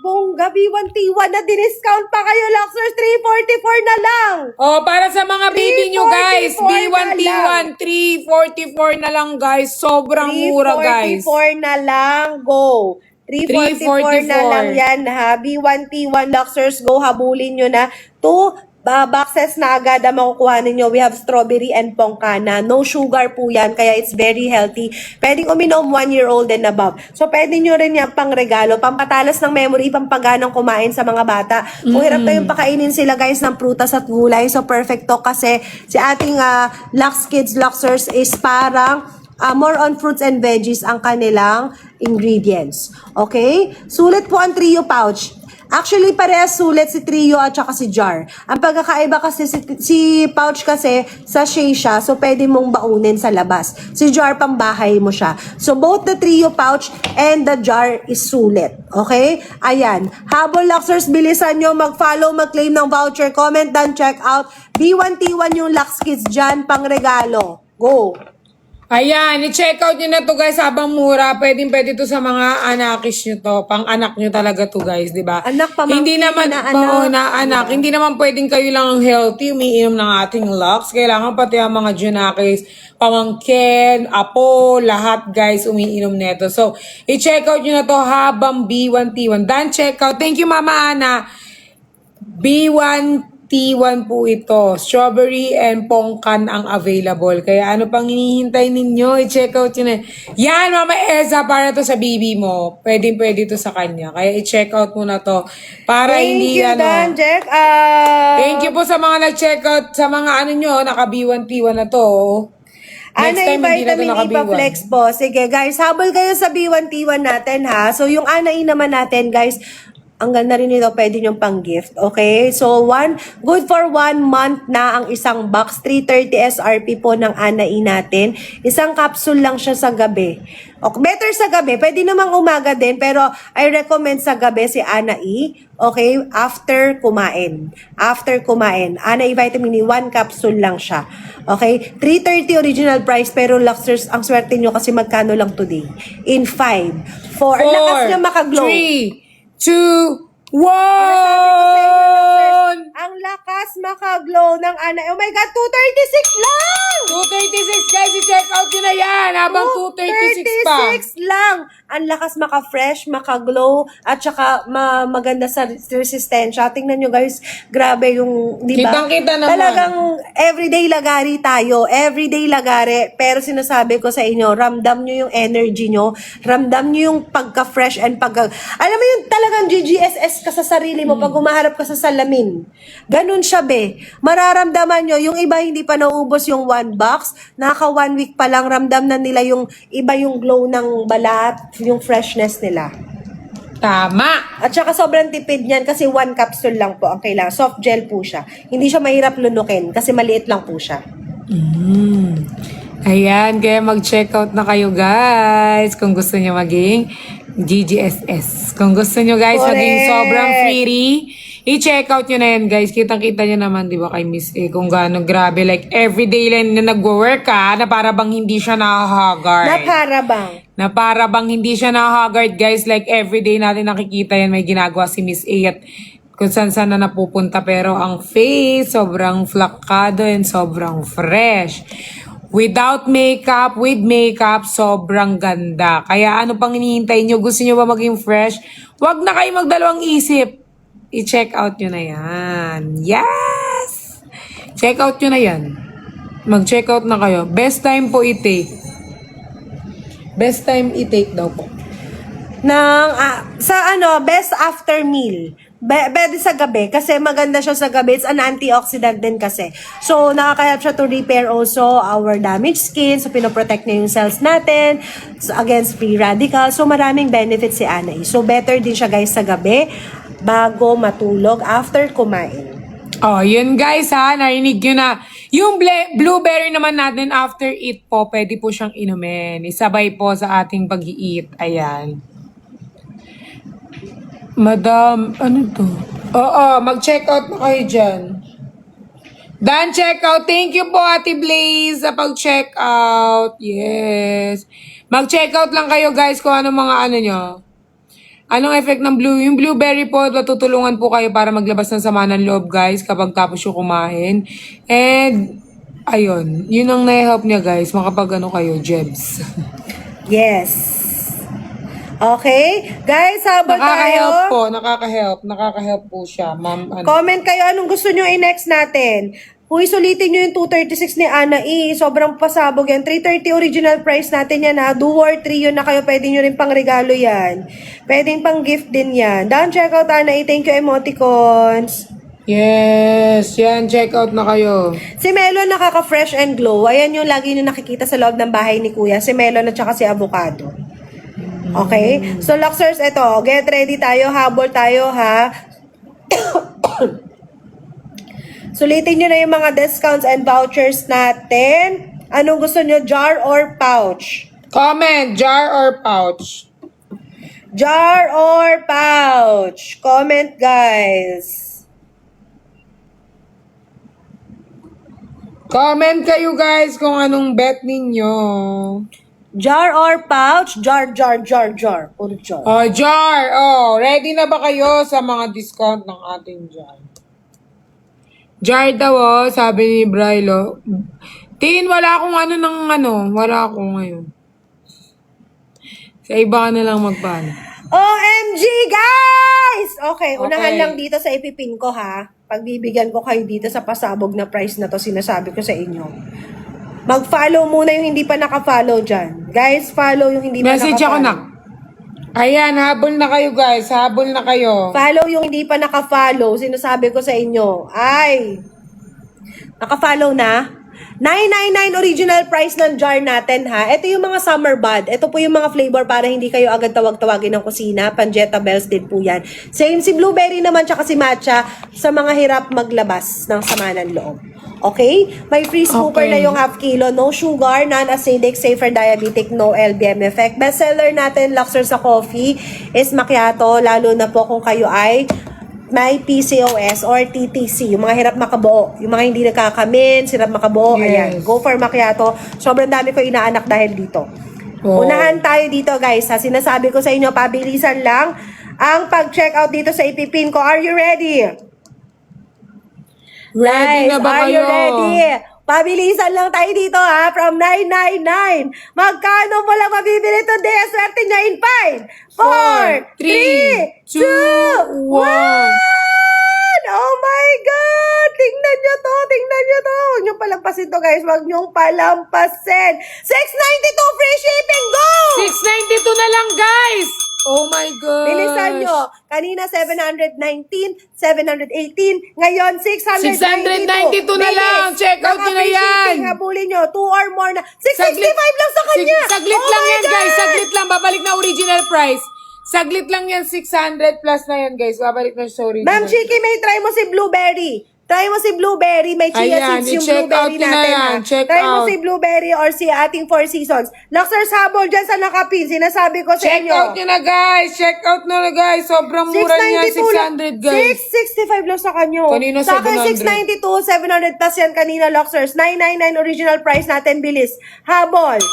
bongga B1T1 na diniscount pa kayo, Luxors. 344 na lang. Oh, para sa mga baby nyo guys, 344 B1T1, 344 na lang guys. Sobrang mura guys. 344 na lang. Go. 344 na lang yan ha. B1T1 Luxors, go, habulin nyo na. 2 boxes na agad ang makukuha ninyo. We have strawberry and pongkana. No sugar po yan, kaya it's very healthy. Pwedeng uminom 1-year-old and above. So, pwede nyo rin yan pang regalo, pampatalas ng memory, pampaganang kumain sa mga bata. Kung hirap kayong pakainin sila guys ng prutas at gulay, so perfect to kasi si ating Lux Kids Luxors is parang more on fruits and veggies ang kanilang ingredients. Okay? Sulit po ang Trio pouch. Actually, parehas sulit si Trio at saka si Jar. Ang pagkakaiba kasi, si pouch kasi, sachet siya, so pwede mong baunin sa labas. Si Jar, pambahay mo siya. So, both the Trio pouch and the Jar is sulit. Okay? Ayan. Habol Luxors, bilisan nyo, mag-follow, mag-claim ng voucher, comment, dan check out. B1T1 yung Lux Kids dyan, pang regalo. Go! Ayan, i-check out nyo na to guys habang mura. Pwede to sa mga anakis nyo to. Pang anak nyo talaga to guys, di ba? Anak, pamangkin, Hindi naman, na anak. Hindi naman pwedeng kayo lang ang healthy, umiinom ng ating Lux. Kailangan pati ang mga Junakis, pamangkin, apo, lahat guys umiinom neto. So, i-check out nyo na to habang B1T1. Dan check out. Thank you Mama Ana. B1T1 T1 po ito. Strawberry and pongkan ang available. Kaya ano pang hinihintay ninyo? I-check out yun na. Yan, Mama Elsa, para to sa baby mo. Pwede to sa kanya. Kaya i-check out mo na to. Para Thank hindi you, Dan, Jack. Thank you po sa mga nag-check out sa mga ano nyo, naka B1 T1 na to. Next Ana time, hindi na to Vitamin naka E pa B1. Flex po. Sige guys, habol kayo sa B1 T1 natin ha. So yung Ana E naman natin guys, ang ganda rin nito, pwede nyo pang gift. Okay? So, good for 1 month na ang isang box. 330 SRP po ng Ana E natin. Isang capsule lang siya sa gabi. Okay, better sa gabi. Pwede namang umaga din, pero I recommend sa gabi si Ana E. Okay? After kumain. Ana E Vitamin E, 1 capsule lang siya. Okay? 330 original price, pero Luxers, ang swerte nyo kasi magkano lang today? In 5, 4, lakas niya makaglow. 3, 2, 1! Ang lakas makaglow ng Ana. Oh my God, 236 lang! 236 guys, i-check out nyo na yan habang 236 pa. 236 lang. Ang lakas maka-fresh, maka-glow, at saka maganda sa resistensya. Tingnan nyo guys, grabe yung, di ba? Kitang-kita naman. Talagang everyday lagari tayo. Everyday lagari. Pero sinasabi ko sa inyo, ramdam nyo yung energy nyo. Ramdam nyo yung pagka-fresh and alam mo yung talagang GGSS ka sa sarili mo pag umaharap ka sa salamin. Ganun siya, be. Mararamdaman nyo, yung iba hindi pa naubos yung 1 box, naka 1 week pa lang, ramdam na nila yung iba yung glow ng balat, yung freshness nila. Tama! At saka sobrang tipid niyan kasi 1 capsule lang po ang kailangan. Soft gel po siya. Hindi siya mahirap lunukin kasi maliit lang po siya. Ayan, kaya mag-check out na kayo guys kung gusto nyo maging GGSS. Kung gusto nyo guys Correct. maging sobrang free, i-check out nyo na yan guys. Kitang-kita nyo naman, di ba, kay Miss A kung gaano grabe. Like, everyday lang na nag-work ka, na para bang hindi siya nakahagard. Na para bang hindi siya nakahagard, guys. Like, everyday natin nakikita yan, may ginagawa si Miss A at kung saan na napupunta. Pero ang face, sobrang flakado and sobrang fresh. Without makeup, with makeup, sobrang ganda. Kaya ano pang hinihintay nyo? Gusto nyo ba maging fresh? Huwag na kayo magdalawang isip. I-check out nyo na yan. Yes! Check out nyo na yan. Mag-check out na kayo. Best time po i-take. Best time i-take daw po. Best after meal. Pwede sa gabi kasi maganda siya sa gabi. It's an antioxidant din kasi. So, nakaka-help siya to repair also our damaged skin. So, pinoprotect niya yung cells natin against free radicals. So, maraming benefits si Ana E. So, better din siya guys sa gabi bago matulog after kumain. Oh, yun guys ha. Narinig nyo na. Yung blueberry naman natin after eat po, pwede po siyang inumin. Isabay po sa ating pag-i-eat. Ayan. Madam, ano to? Oo, mag-check out na kayo dyan. Dan, check out. Thank you po, Ate Blaze, sa pag-check out. Yes. Mag-check out lang kayo, guys, kung ano mga ano nyo. Anong effect ng yung blueberry po, matutulungan po kayo para maglabas ng sama ng loob, guys, kapag tapos yung kumain. And, ayun, yun ang na-help niya, guys, makapag ano kayo, jebs. Yes. Okay? Guys, habang Nakaka-help tayo, po, nakaka-help po siya, ma'am. Ano. comment kayo anong gusto nyo i-next natin. Kung isulitin nyo yung 236 ni Ana E, sobrang pasabog yan. 330 original price natin yan ha. 2 or 3 yun na kayo. Pwede nyo rin pang regalo yan. Pwedeng pang gift din yan. Dan, check out Ana E. Thank you, emoticons. Yes, yan, check out na kayo. Si Melon nakaka-fresh and glow. Ayan yung lagi nyo nakikita sa loob ng bahay ni Kuya. Si Melon at saka si Avocado. Okay? So, Luxers, eto. Get ready tayo. Habol tayo, ha? Sulitin nyo na yung mga discounts and vouchers natin. Anong gusto nyo? Jar or pouch? Comment, jar or pouch? Jar or pouch? Comment, guys. Comment kayo guys kung anong bet ninyo. Jar or pouch? Jar, jar, jar, jar. Puro jar. Oh, jar. Oh, ready na ba kayo sa mga discount ng ating jar? Jar daw, oh, sabi ni Brylo. Tin, wala akong wala akong ngayon. Sa iba ka na lang magpano. OMG, guys! Okay, unahan Okay. lang dito sa ipipin ko, ha? pagbibigyan ko kayo dito sa pasabog na price na to, sinasabi ko sa inyo. Mag-follow muna yung hindi pa naka-follow dyan. Guys, follow yung hindi pa Message ako naka-follow. na. Ayan, habol na kayo guys. Habol na kayo. Follow yung hindi pa naka-follow. Sinasabi ko sa inyo. Ay, naka-follow na? 999 original price ng jar natin ha. Ito yung mga summer bud. Ito po yung mga flavor para hindi kayo agad tawag-tawagin ng kusina. Pancetta bells din po yan. Same si blueberry naman tsaka si matcha sa mga hirap maglabas ng sama ng loob. Okay? May free scooper Okay. na yung half kilo. No sugar, non-acidic, safe for diabetic, no LBM effect. Bestseller natin, Luxor sa coffee, is macchiato. Lalo na po kung kayo ay may PCOS or TTC, yung mga hirap makabuo, yung mga hindi nakakamin, hirap makabuo, Yes. ayan, go for macchiato. Sobrang dami ko inaanak dahil dito. Oh. Unahan tayo dito guys, ha? Sinasabi ko sa inyo, pabilisan lang ang pag-check out dito sa ipipin ko. Are you ready? Ready na ba are kayo? you ready? Pabilisan lang tayo dito ha, from 999. Magkano mo lang mabibili today? Swerte nyo in 5, 4, 3, 2, 1! Oh my God! Tingnan nyo to, tingnan nyo to. Huwag nyo palampasin to guys, huwag nyo palampasin. 692 free shipping, go! 692 na lang guys! Oh my God! Bilisan nyo. Kanina 719, 718. Ngayon 692. 692 na lang. Check out nyo na yan. Habulin nyo. 2 or more na. 665 lang sa kanya. Saglit Oh lang my yan God! guys. Saglit lang. Babalik na original price. Saglit lang yan. 600 plus na yan guys. Babalik na sa original. Ma'am Chiki, may try mo si blueberry. Try mo si blueberry. May chia Ayan, seeds yung i-check out blueberry nyo na natin. yan. Ha? Check Try mo out. si blueberry or si ating Four Seasons. Luxor's Habol dyan sa nakapin. Sinasabi ko sa Check inyo. out nyo na guys. Check out na guys. Sobrang mura niya. 600 guys. 665 lang sa kanyo. Kanina Sa akin, 700. 692, 700 plus yan kanina, Luxors. 999 original price natin, bilis. Habol.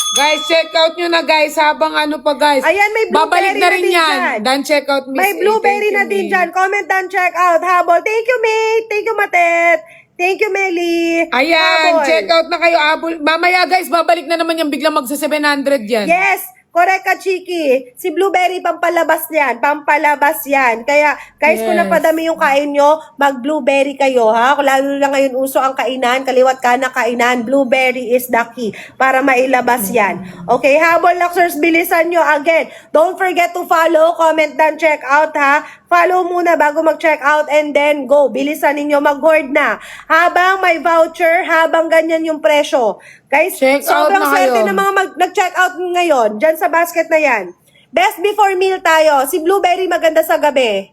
Guys, check out nyo na guys. Habang ano pa guys. Ayan, may blueberry Babalik na rin na din yan. dyan. Dan check out Miss May A. blueberry Thank na you, din May. dyan. Comment down, check out. Habol. Thank you, May. Thank you, Matet. Thank you, Meli. Ayan, Habol. check out na kayo. Habol. Mamaya guys, babalik na naman yung biglang magsa 700 yan. Yes. Correct ka, Chiki. Si blueberry, pampalabas yan. Pampalabas yan. Kaya, guys, kung Yes. napadami yung kain nyo, mag-blueberry kayo, ha? Kung lalo na ngayon uso ang kainan, kaliwat ka na kainan, blueberry is the key para mailabas yan. Okay, habol, Luxors, bilisan nyo. Again, don't forget to follow, comment down, check out, ha? Follow muna bago mag-check out and then go. Bilisan ninyo, mag-hoard na. Habang may voucher, habang ganyan yung presyo. Guys, Check out sobrang na swerte kayo. ng mga nag-check out ngayon, dyan sa basket na yan. Best before meal tayo. Si blueberry maganda sa gabi.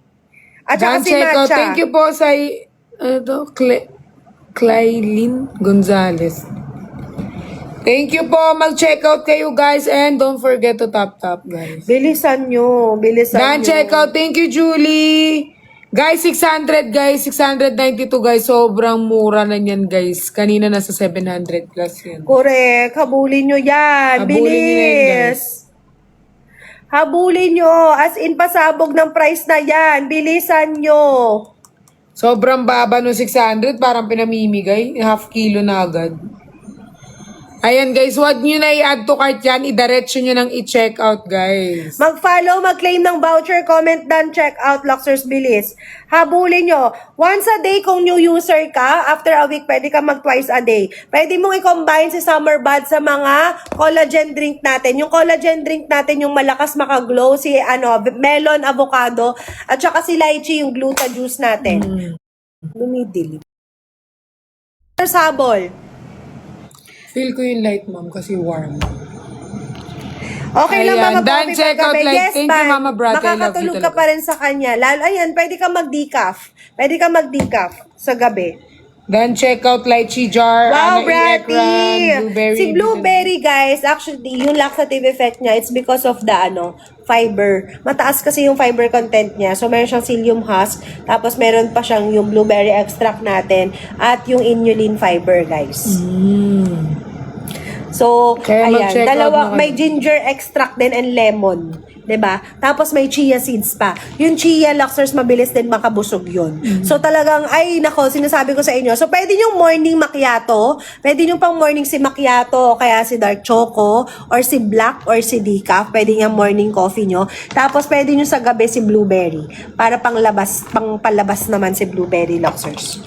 At saka Dan si check out. matcha. Thank you po sa Claylin Gonzalez. Thank you po. Mag-check out kayo guys and don't forget to tap guys. Bilisan nyo. Bilisan Dan nyo. check out. Thank you Julie. Guys, 600 guys. 692 guys. Sobrang mura na yan guys. Kanina nasa 700 plus yan. Correct. Habulin nyo yan. Habulin nyo na yan, Bilis. Habulin nyo. As in pasabog ng price na yan. Bilisan nyo. Sobrang baba no 600. Parang pinamimigay. Half kilo na agad. Ayan guys, wag nyo na i-add to cart yan. Idiretso nyo nang i-check out guys. Mag-follow, mag-claim ng voucher, comment down, check out, Luxors Bilis. Habulin nyo. Once a day kung new user ka, after a week, pwede ka mag-twice a day. Pwede mong i-combine si Summer Bud sa mga collagen drink natin. Yung collagen drink natin, yung malakas makaglow, si melon, avocado, at saka si lychee, yung gluta juice natin. Lumidili. Sabol. Feel ko yung light ma'am kasi warm. Okay lang Ayan, ba Dan, mag-coffee check out, paggabi? like, Yes, thank you, man. Mama Brat. I love you Makakatulog ka talaga. pa rin sa kanya. Lalo, ayan, pwede ka mag-decaf. Pwede ka mag-decaf sa gabi. Then check out lychee jar. Wow, ano, Bratty! i-ekran, blueberry. Si blueberry, guys, actually, yung laxative effect niya, it's because of the, fiber. Mataas kasi yung fiber content niya. So, meron siyang psyllium husk. Tapos, meron pa siyang yung blueberry extract natin. At yung inulin fiber, guys. So, Kaya ayan, mag-check out na dalawa, kayo. may ginger extract din and lemon. 'Di ba? Tapos may chia seeds pa. Yung chia, Luxers, mabilis din makabusog yun. So talagang, ay nako, sinasabi ko sa inyo. So pwede yung morning macchiato, pwede yung pang morning si macchiato, o kaya si dark choco, or si black, or si decaf. Pwede yung morning coffee nyo. Tapos pwede nyo sa gabi si blueberry. Para pang palabas naman si blueberry, Luxers.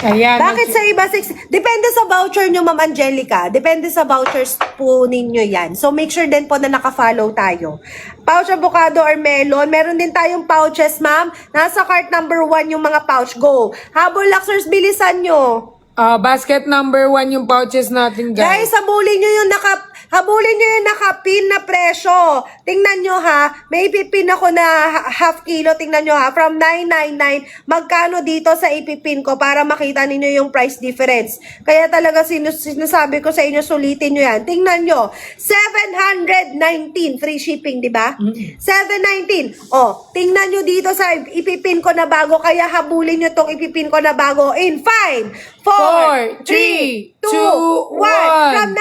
Ayan. Bakit sa iba 6? Depende sa voucher nyo, Ma'am Angelica. Depende sa vouchers po ninyo yan. So, make sure din po na naka-follow tayo. Pouch avocado or melon. Meron din tayong pouches, ma'am. Nasa cart number 1 yung mga pouch. Go. Habol, Luxers, bilisan nyo. Basket number 1 yung pouches natin, Guys, guys. habulin nyo yung nakapin na presyo. Tingnan nyo ha, may ipipin ako na half kilo. Tingnan nyo ha, from 999, magkano dito sa ipipin ko para makita ninyo yung price difference. Kaya talaga sinasabi ko sa inyo, sulitin nyo yan. Tingnan nyo, 719, free shipping, di ba? 719. Oh, tingnan nyo dito sa ipipin ko na bago, kaya habulin nyo tong ipipin ko na bago in 5, 4, 3, 2, 1. From 999,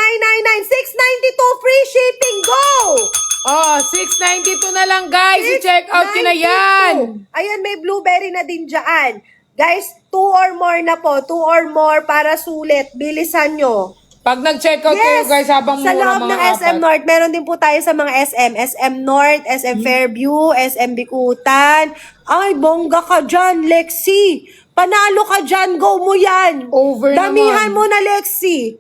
692 free shipping. Go! 692 na lang, guys. I-check out nyo na yan. Ayan, may blueberry na din dyan. Guys, 2 or more na po. 2 or more para sulit. Bilisan nyo. Pag nag-check out kayo, guys, habang sa mura loob mga ng SM apat. North, meron din po tayo sa mga SM. SM North, SM Fairview, SM Bikutan. Ay, bongga ka dyan, Lexi. Panalo ka dyan, go mo yan. Over Damihan naman. mo na, Lexi.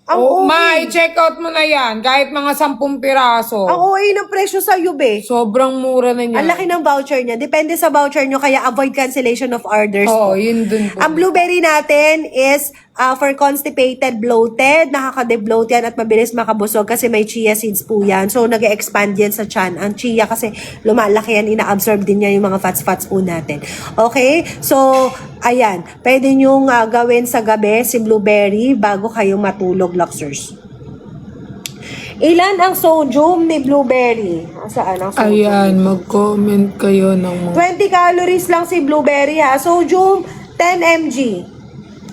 Ang OA. check out mo na yan. Kahit mga 10 piraso. Ang OA ng presyo sa be. Sobrang mura na niya. Ang laki ng voucher niya. Depende sa voucher nyo, kaya avoid cancellation of orders po. Oo, yun dun po. Ang blueberry natin is for constipated, bloated, nakaka-debloat yan at mabilis makabusog kasi may chia seeds po yan. So, nag-expand yan sa chan. Ang chia kasi lumalaki yan, ina-absorb din yan yung mga fats po natin. Okay? So, ayan. Pwede nyong gawin sa gabi si blueberry bago kayong matulog, Luxers. Ilan ang sodium ni blueberry? Saan ang sodium? Ayan, mag-comment kayo ng 20 calories lang si blueberry ha. Sodium, 10 mg.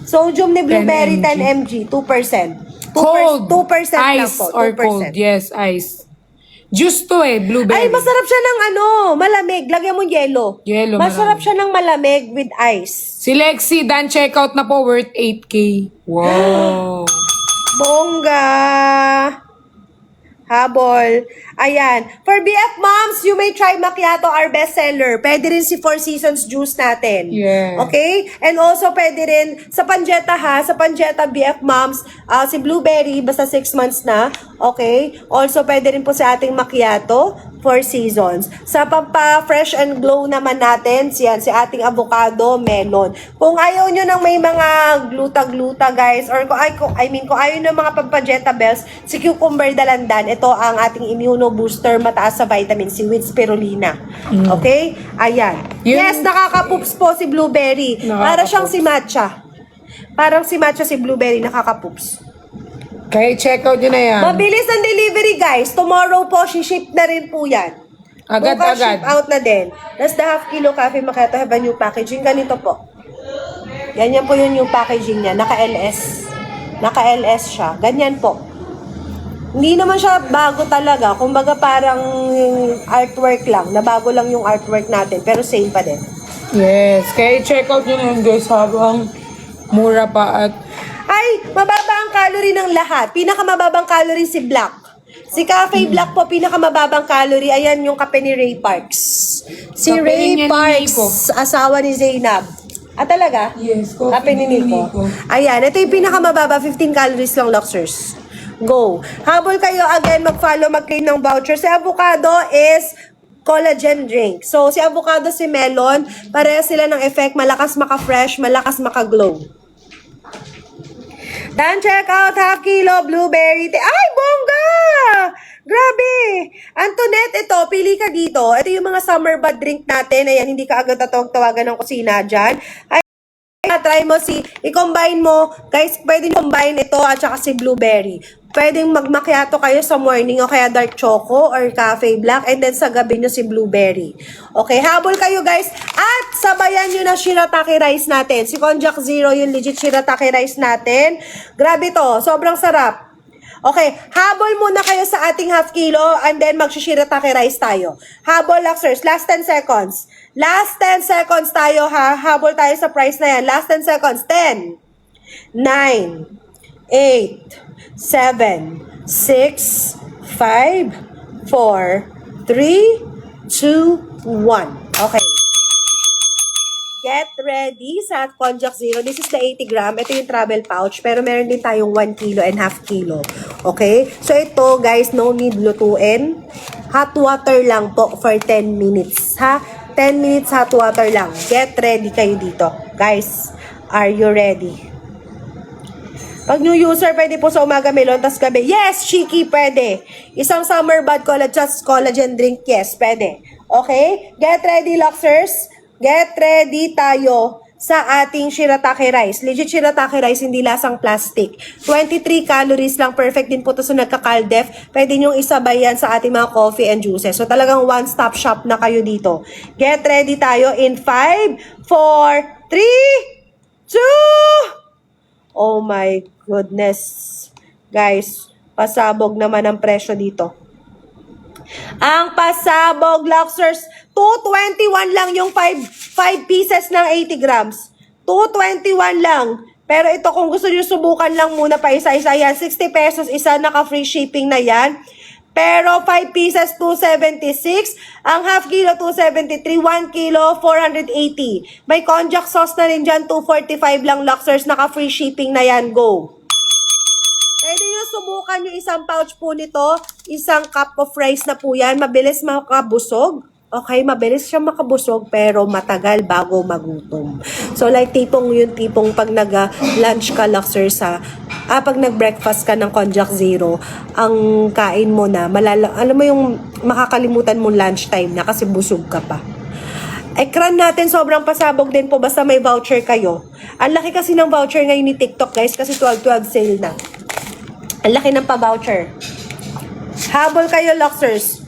Sodium ni blueberry, 10 mg. 2%. 2%, cold. 2% lang Ice po. 2%. or cold. Yes, ice. Juice to Ay, blueberry. masarap siya ng malamig. Lagyan mo yelo. Yelo, Masarap marami. siya ng malamig with ice. Si Lexi, done checkout na po, worth 8K. Wow. Bongga. Habol. Ayan. For BF Moms, you may try Macchiato, our bestseller. Pwede rin si Four Seasons Juice natin. Yeah. Okay? And also, pwede rin sa Panjeta ha. Sa Panjeta, BF Moms, si Blueberry, basta 6 months na. Okay? Also, pwede rin po sa ating Macchiato, Four Seasons. Sa pampa-fresh and glow naman natin, si ating avocado, melon. Kung ayaw nyo ng may mga gluta-gluta, guys, or kung ayaw nyo ng mga pampajeta bells, si cucumber dalandan, ito ang ating immuno booster, mataas sa vitamin C with spirulina. Okay? Ayan. Yes, nakaka-poops po si blueberry. Para siyang si matcha. Parang si matcha si blueberry, nakaka-poops. Kaya check out nyo na yan. Mabilis ang delivery, guys. Tomorrow po, ship na rin po yan. Bukas Agad-agad. ship out na din. That's the half kilo coffee macchiato have a new packaging. Ganito po. Ganyan po yung new packaging niya. Naka-LS. Naka-LS siya. Ganyan po. Hindi naman siya bago talaga. Kumbaga parang artwork lang. Nabago lang yung artwork natin. Pero same pa din. Yes. Kaya check out nyo na yun, guys, habang mura pa at Ay, mababa ang calorie ng lahat. Pinakamababang calorie si Black. Si Cafe Black po, pinakamababang calorie. Ayan yung kape ni Ray Parks. Si Kape rin Ray yan ni Parks, Nico. asawa ni Zainab. Ah, talaga? Yes, Kape ni Nico. Ayan, ito yung pinakamababa. 15 calories lang, Luxers. Go. Habol kayo, again, mag-follow, mag-claim ng voucher. Si avocado is collagen drink. So, si avocado, si melon, pareha sila ng effect. Malakas maka-fresh, malakas maka-glow. Dan check out half kilo blueberry tea. Ay, bongga! Grabe! Antoinette, ito, pili ka dito. Ito yung mga summer bud drink natin. Ayan, hindi ka agad tawagan ng kusina dyan. Ay, try mo i-combine mo, guys, pwede nyo combine ito at saka si blueberry. Pwedeng mag-macchiato kayo sa morning o kaya dark choco or cafe black and then sa gabi nyo si blueberry. Okay, habol kayo guys. At sabayan nyo na shirataki rice natin. Si Konjac Zero yung legit shirataki rice natin. Grabe to, sobrang sarap. Okay, habol muna kayo sa ating half kilo and then magshishirataki rice tayo. Habol, Luxers, last 10 seconds. Last 10 seconds tayo ha. Habol tayo sa price na yan. Last 10 seconds. 10, 9, 8, 7, 6, 5, 4, 3, 2, 1. Okay. Get ready sa Konjac Zero. This is the 80 gram. Ito yung travel pouch. Pero meron din tayong 1 kilo and half kilo. Okay? So ito, guys, no need lutuin. Hot water lang po for 10 minutes. Ha? 10 minutes hot water lang. Get ready kayo dito. Guys, are you ready? Pag new user, pwede po sa umaga melon, tas gabi. Yes, Chiki, pwede. Isang summer bud collagen drink, yes, pwede. Okay? Get ready, Luxers. Get ready tayo sa ating shirataki rice. Legit shirataki rice, hindi lasang plastic. 23 calories lang. Perfect din po ito sa nagka-caldef. Pwede nyong isabay yan sa ating mga coffee and juices. So talagang one-stop shop na kayo dito. Get ready tayo in 5, 4, 3, 2... Oh my goodness. Guys, pasabog naman ang presyo dito. Ang pasabog, Luxers, 221 lang yung 5 pieces ng 80 grams. 221 lang. Pero ito, kung gusto nyo subukan lang muna pa isa-isa yan, 60 pesos isa, naka-free shipping na yan. Pero 5 pieces, 276. Ang half kilo, 273. 1 kilo, 480. May konjac sauce na rin dyan, 245 lang, Luxers. Naka-free shipping na yan. Go! Pwede nyo subukan yung isang pouch po nito. Isang cup of rice na po yan. Mabilis makabusog. Okay, mabilis siya makabusog pero matagal bago magutom. So like yung tipong pag nag-lunch ka, Luxers, pag nag-breakfast ka ng Konjac Zero, ang kain mo na, alam mo yung makakalimutan mong lunchtime na kasi busog ka pa. Ekran natin sobrang pasabog din po basta may voucher kayo. Ang laki kasi ng voucher ngayon ni TikTok, guys, kasi 12/12 sale na. Ang laki ng pa-voucher. Habol kayo, Luxers.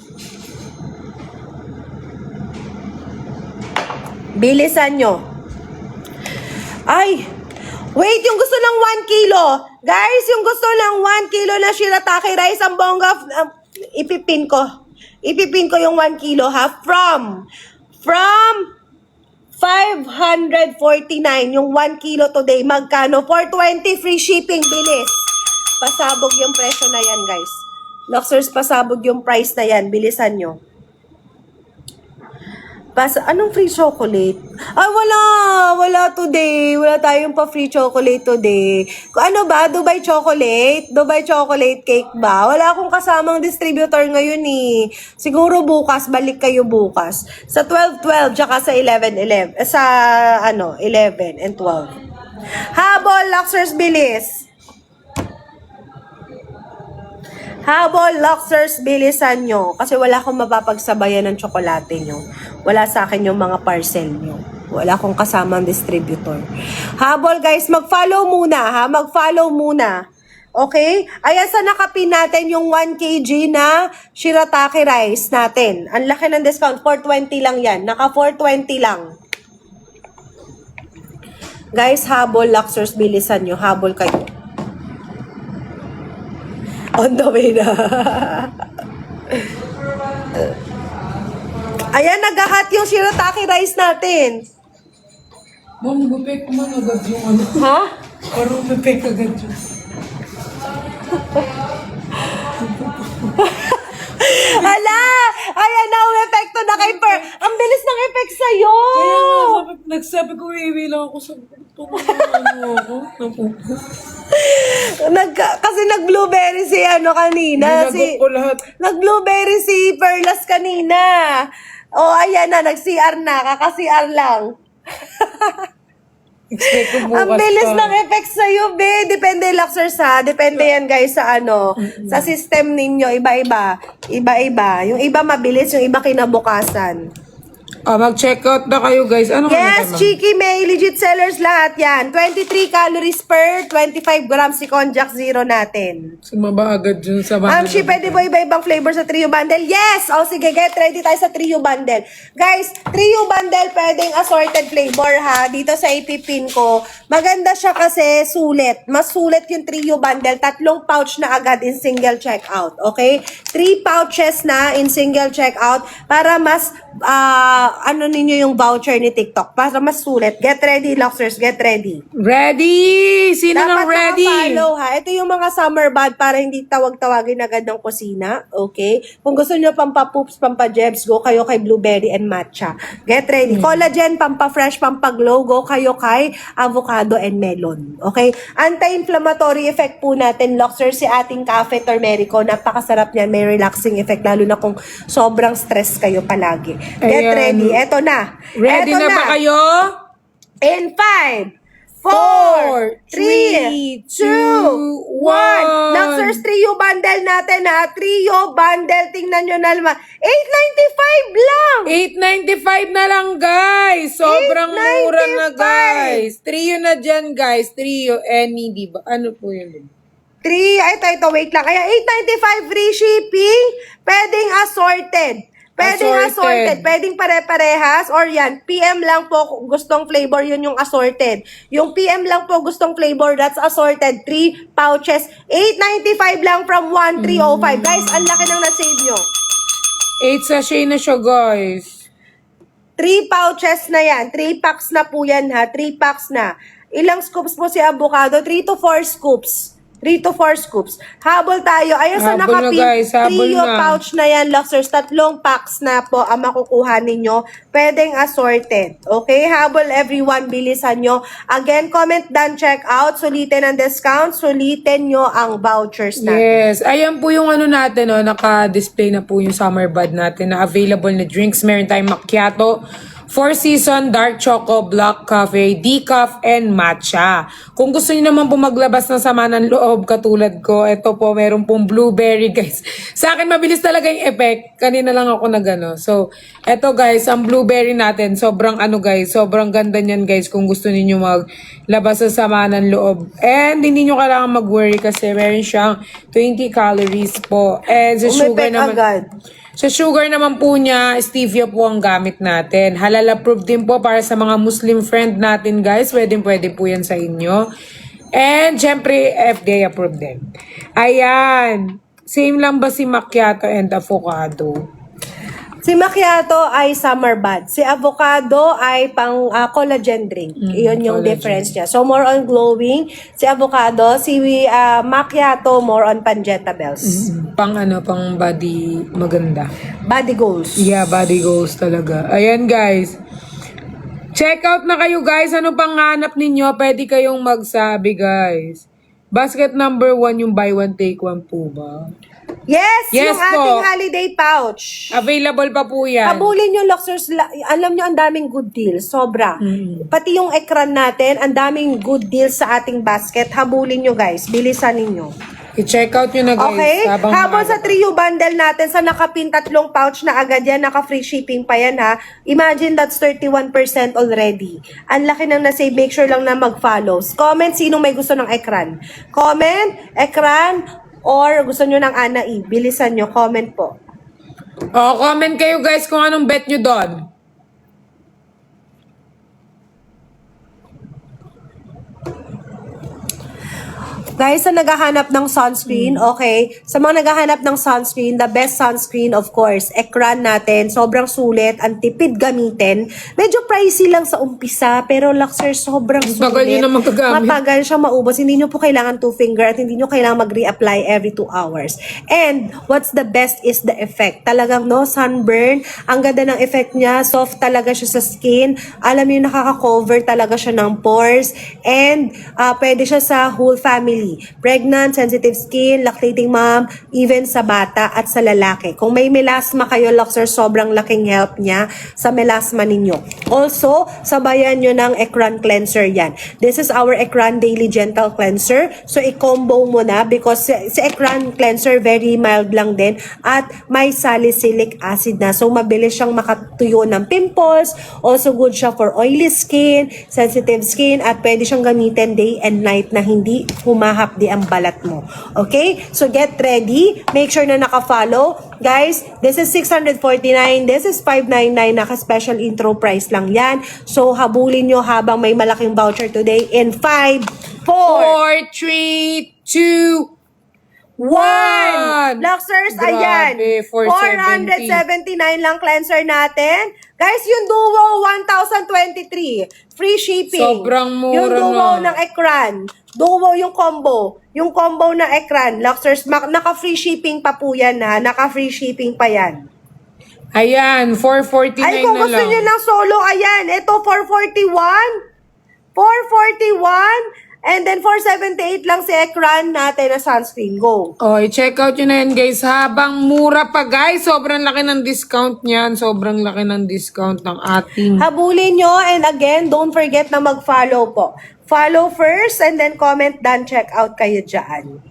Bilisan nyo. Ay! Wait, yung gusto ng 1 kilo. Guys, yung gusto ng 1 kilo na shirataki rice, ang bongga, ipipin ko. Ipipin ko yung 1 kilo, ha? From 549, yung 1 kilo today, magkano? 420, free shipping, bilis. Pasabog yung presyo na yan, guys. Luxers, pasabog yung price na yan. Bilisan nyo. Anong free chocolate? Ay, wala today. Wala tayong pa free chocolate today. Ano ba? Dubai chocolate? Dubai chocolate cake ba? Wala akong kasamang distributor ngayon eh. Siguro bukas, balik kayo bukas. Sa 12/12, tsaka sa 11/11. Sa 11 and 12. Habol, Luxers, bilis. Habol, Luxers, bilisan nyo. Kasi wala akong mapapagsabayan ng tsokolate nyo. Wala sa akin yung mga parcel nyo. Wala akong kasamang distributor. Habol, guys, mag-follow muna, ha? Mag-follow muna. Okay? Ayan, sa nakapin natin yung 1 kg na shirataki rice natin. Ang laki ng discount. 420 lang yan. Naka 420 lang. Guys, habol, Luxers, bilisan nyo. Habol kayo. On the way na. Ayan, nag-hot yung shirataki rice natin. Ma'am, gupek man agad yung ano. Ha? Parang gupek agad yun. Hala! Ayan na, ang epekto na kay Per. Ang bilis ng effect sa'yo! Kaya nagsabi ko, iiwi lang ako sa Kasi nag-blueberry si kanina. Nilagok ko lahat. Nag-blueberry si Perlas kanina. Ayan na, nag-CR na. Kaka-CR lang. Expect ko bukas Ang bilis pa. ng effect sa'yo, be. Depende, Luxers, ha. Depende yan, guys, sa sa system ninyo. Iba-iba. Iba-iba. Yung iba mabilis, yung iba kinabukasan. Mag-check out na kayo guys. Ano Yes, Chiki May, legit sellers lahat yan. 23 calories per 25 grams si Konjac Zero natin. Sumaba agad dun sa She, pwede ba iba-ibang flavor sa trio bundle? Yes! O sige, get ready tayo sa trio bundle. Guys, trio bundle pwedeng assorted flavor ha. Dito sa ipipin ko. Maganda siya kasi sulit. Mas sulit yung trio bundle. 3 pouch na agad in single checkout. Okay? 3 pouches na in single checkout para mas ano ninyo yung voucher ni TikTok. Para mas sulit. Get ready, Luxers. Get ready. Ready! Sino nang ready? Follow ha. Ito yung mga summer bad para hindi tawag-tawagin agad ng kusina. Okay? Kung gusto nyo pampa-poops, pampa-jebs, go kayo kay blueberry and matcha. Get ready. Collagen, pampa-fresh, pampa-glow, go kayo kay avocado and melon. Okay? Anti-inflammatory effect po natin, Luxers, si ating cafe turmerico. Napakasarap niyan. May relaxing effect, lalo na kung sobrang stress kayo palagi. Get Ayan. ready. Eto na. Ready Eto na ba kayo? In 5, 4, 3, 2, 1. Luxers Trio bundle natin ha. Trio bundle. Tingnan nyo na naman. 895 lang. 895 na lang guys. Sobrang mura na 895. guys. Trio na dyan guys. Trio, any, diba? Ano po yun? 3, ito, wait lang. Kaya 895 free shipping. Pwedeng assorted. Pwedeng assorted. Pwedeng pare-parehas. Or yan, PM lang po kung gustong flavor, yun yung assorted. Yung PM lang po gustong flavor, that's assorted. 3 pouches. 895 lang from 1305. Guys, ang laki ng na-save nyo. 8 sachet na siya guys. 3 pouches na yan. 3 packs na po yan ha. 3 packs na. Ilang scoops po si avocado? 3 to 4 scoops. 3 to 4 scoops. Habol tayo. Ayun sa Habol na, nakapin. guys. Habol Trio na. pouch na yan, Luxers. 3 packs na po ang makukuha ninyo. Pwedeng assorted. Okay? Habol everyone. Bilisan nyo. Again, comment done, check out. Sulitin ang discount. Sulitin nyo ang vouchers natin. Yes. Ayan po yung ano natin, oh, naka-display na po yung summer bud natin na available na drinks. Meron tayong macchiato, Four Season, Dark Choco, Black Coffee, Decaf, and Matcha. Kung gusto niyo naman po maglabas ng sama ng loob katulad ko, ito po, meron pong blueberry guys. Sa akin mabilis talaga yung effect. Kanina lang ako nagano. So, ito guys, ang blueberry natin, sobrang ano guys, sobrang ganda niyan guys kung gusto niyo maglabas ng sama ng loob. And hindi niyo kailangan mag-worry kasi meron siyang 20 calories po. And sa sugar naman, agad. sa sugar naman po niya, stevia po ang gamit natin. Halal approved din po para sa mga Muslim friend natin guys. Pwede po yan sa inyo. And syempre, FDA approved din. Ayan. Same lang ba si macchiato and avocado? Si macchiato ay summer bud. Si avocado ay pang collagen drink. Iyon yung collagen. difference niya. So, more on glowing. Si avocado. Si macchiato, more on panjetables. Pang body maganda. Body goals. Yeah, body goals talaga. Ayan guys. Check out na kayo guys. Ano pang hanap ninyo? Pwede kayong magsabi guys. Basket number 1 yung buy one take one po ba? Yes, Yes yung po. ating holiday pouch. Available pa po yan. Habulin nyo, Luxers. Alam nyo, ang daming good deals. Sobra. Pati yung ekran natin, ang daming good deals sa ating basket. Habulin nyo, guys. Bilisan ninyo. I-check out nyo na guys. Okay? Habol maaga. sa trio bundle natin, sa nakapin 3 pouch na agad yan, naka-free shipping pa yan ha. Imagine that's 31% already. Ang laki ng na-save. Make sure lang na mag-follow. Comment sinong may gusto ng ekran. Comment, ekran, or gusto nyo ng Ana E. Bilisan nyo. Comment po. Comment kayo guys kung anong bet nyo doon. Guys, sa naghahanap ng sunscreen, okay, sa mga naghahanap ng sunscreen, the best sunscreen, of course, ekran natin, sobrang sulit, ang tipid gamitin. Medyo pricey lang sa umpisa, pero Luxers, sobrang sulit. Matagal nyo na magagamit. Matagal siya maubos. Hindi nyo po kailangan 2 finger at hindi nyo kailangan mag-reapply every 2 hours. And, what's the best is the effect. Talagang no sunburn. Ang ganda ng effect niya. Soft talaga siya sa skin. Alam niyo, nakaka-cover talaga siya ng pores. And, pwede siya sa whole family. family. Pregnant, sensitive skin, lactating mom, even sa bata at sa lalaki. Kung may melasma kayo, Luxers, sobrang laking help niya sa melasma ninyo. Also, sabayan nyo ng Ecran Cleanser yan. This is our Ecran Daily Gentle Cleanser. So, i-combo mo na because si Ecran Cleanser very mild lang din at may salicylic acid na. So, mabilis siyang makatuyo ng pimples. Also, good siya for oily skin, sensitive skin, at pwede siyang gamitin day and night na hindi humahapdi ang balat mo. Okay? So, get ready. Make sure na naka-follow. Guys, this is 649. This is 599. Naka-special intro price lang yan. So, habulin nyo habang may malaking voucher today in 5, 4, 4, 3, 2, 1! Luxers, Grabe, ayan. 470. 479 lang cleanser natin. Guys, yung Duo 1,023. Free shipping. Sobrang mura yung Duo na. ng Ecran. Duo yung combo. Yung combo na Ecran. Luxers, naka-free shipping pa po yan ha. Naka-free shipping pa yan. Ayan, 449 Ay, kung na gusto lang. nyo ng solo, ayan. Ito, 441. 441. And then, 478 lang si Ecran natin na sunscreen. Go. Oh, i-check out yun na yan, guys. Habang mura pa, guys. Sobrang laki ng discount niyan. Sobrang laki ng discount ng ating... Habulin nyo. And again, don't forget na mag-follow po. Follow first and then comment, then check out kayo dyan.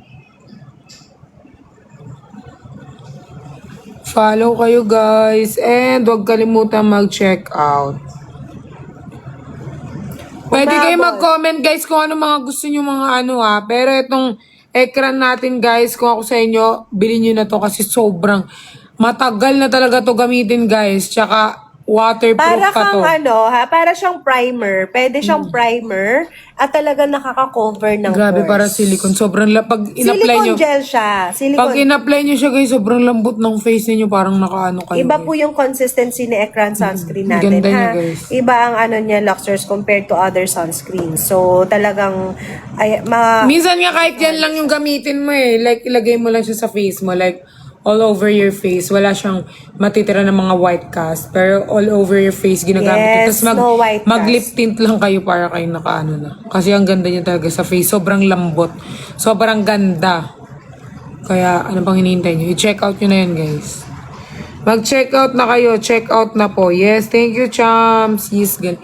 Follow kayo, guys. And huwag kalimutan mag-check out. Pwede kayo mag-comment, guys, kung ano mga gusto nyo mga ano ha. Pero itong Ecran natin, guys, kung ako sa inyo, bilhin nyo na to kasi sobrang matagal na talaga to gamitin, guys. Tsaka waterproof Para pa to. kang ano ha, para siyang primer. Pwede siyang primer at talaga nakaka-cover ng Grabe, pores. para silicone. Sobrang pag in-apply Silicone nyo. gel siya. Pag Silicone. in-apply nyo siya, guys, sobrang lambot ng face ninyo. Parang nakaano kayo. Iba guys. po yung consistency ni Ecran sunscreen natin. Ganda niya, ha? guys. Iba ang ano niya, Luxers, compared to other sunscreens. So, talagang, Minsan nga kahit yan lang yung gamitin mo eh. Like, ilagay mo lang siya sa face mo. Like, all over your face. Wala siyang matitira ng mga white cast. Pero all over your face, ginagamit. Yes, Tapos no white mag-lip cast. tint lang kayo para kayo nakaano na. Kasi ang ganda niya talaga sa face. Sobrang lambot. Sobrang ganda. Kaya, ano pang hinihintay nyo? I-check out nyo na yan, guys. Mag-check out na kayo. Check out na po. Yes, thank you, chums. Yes, gan.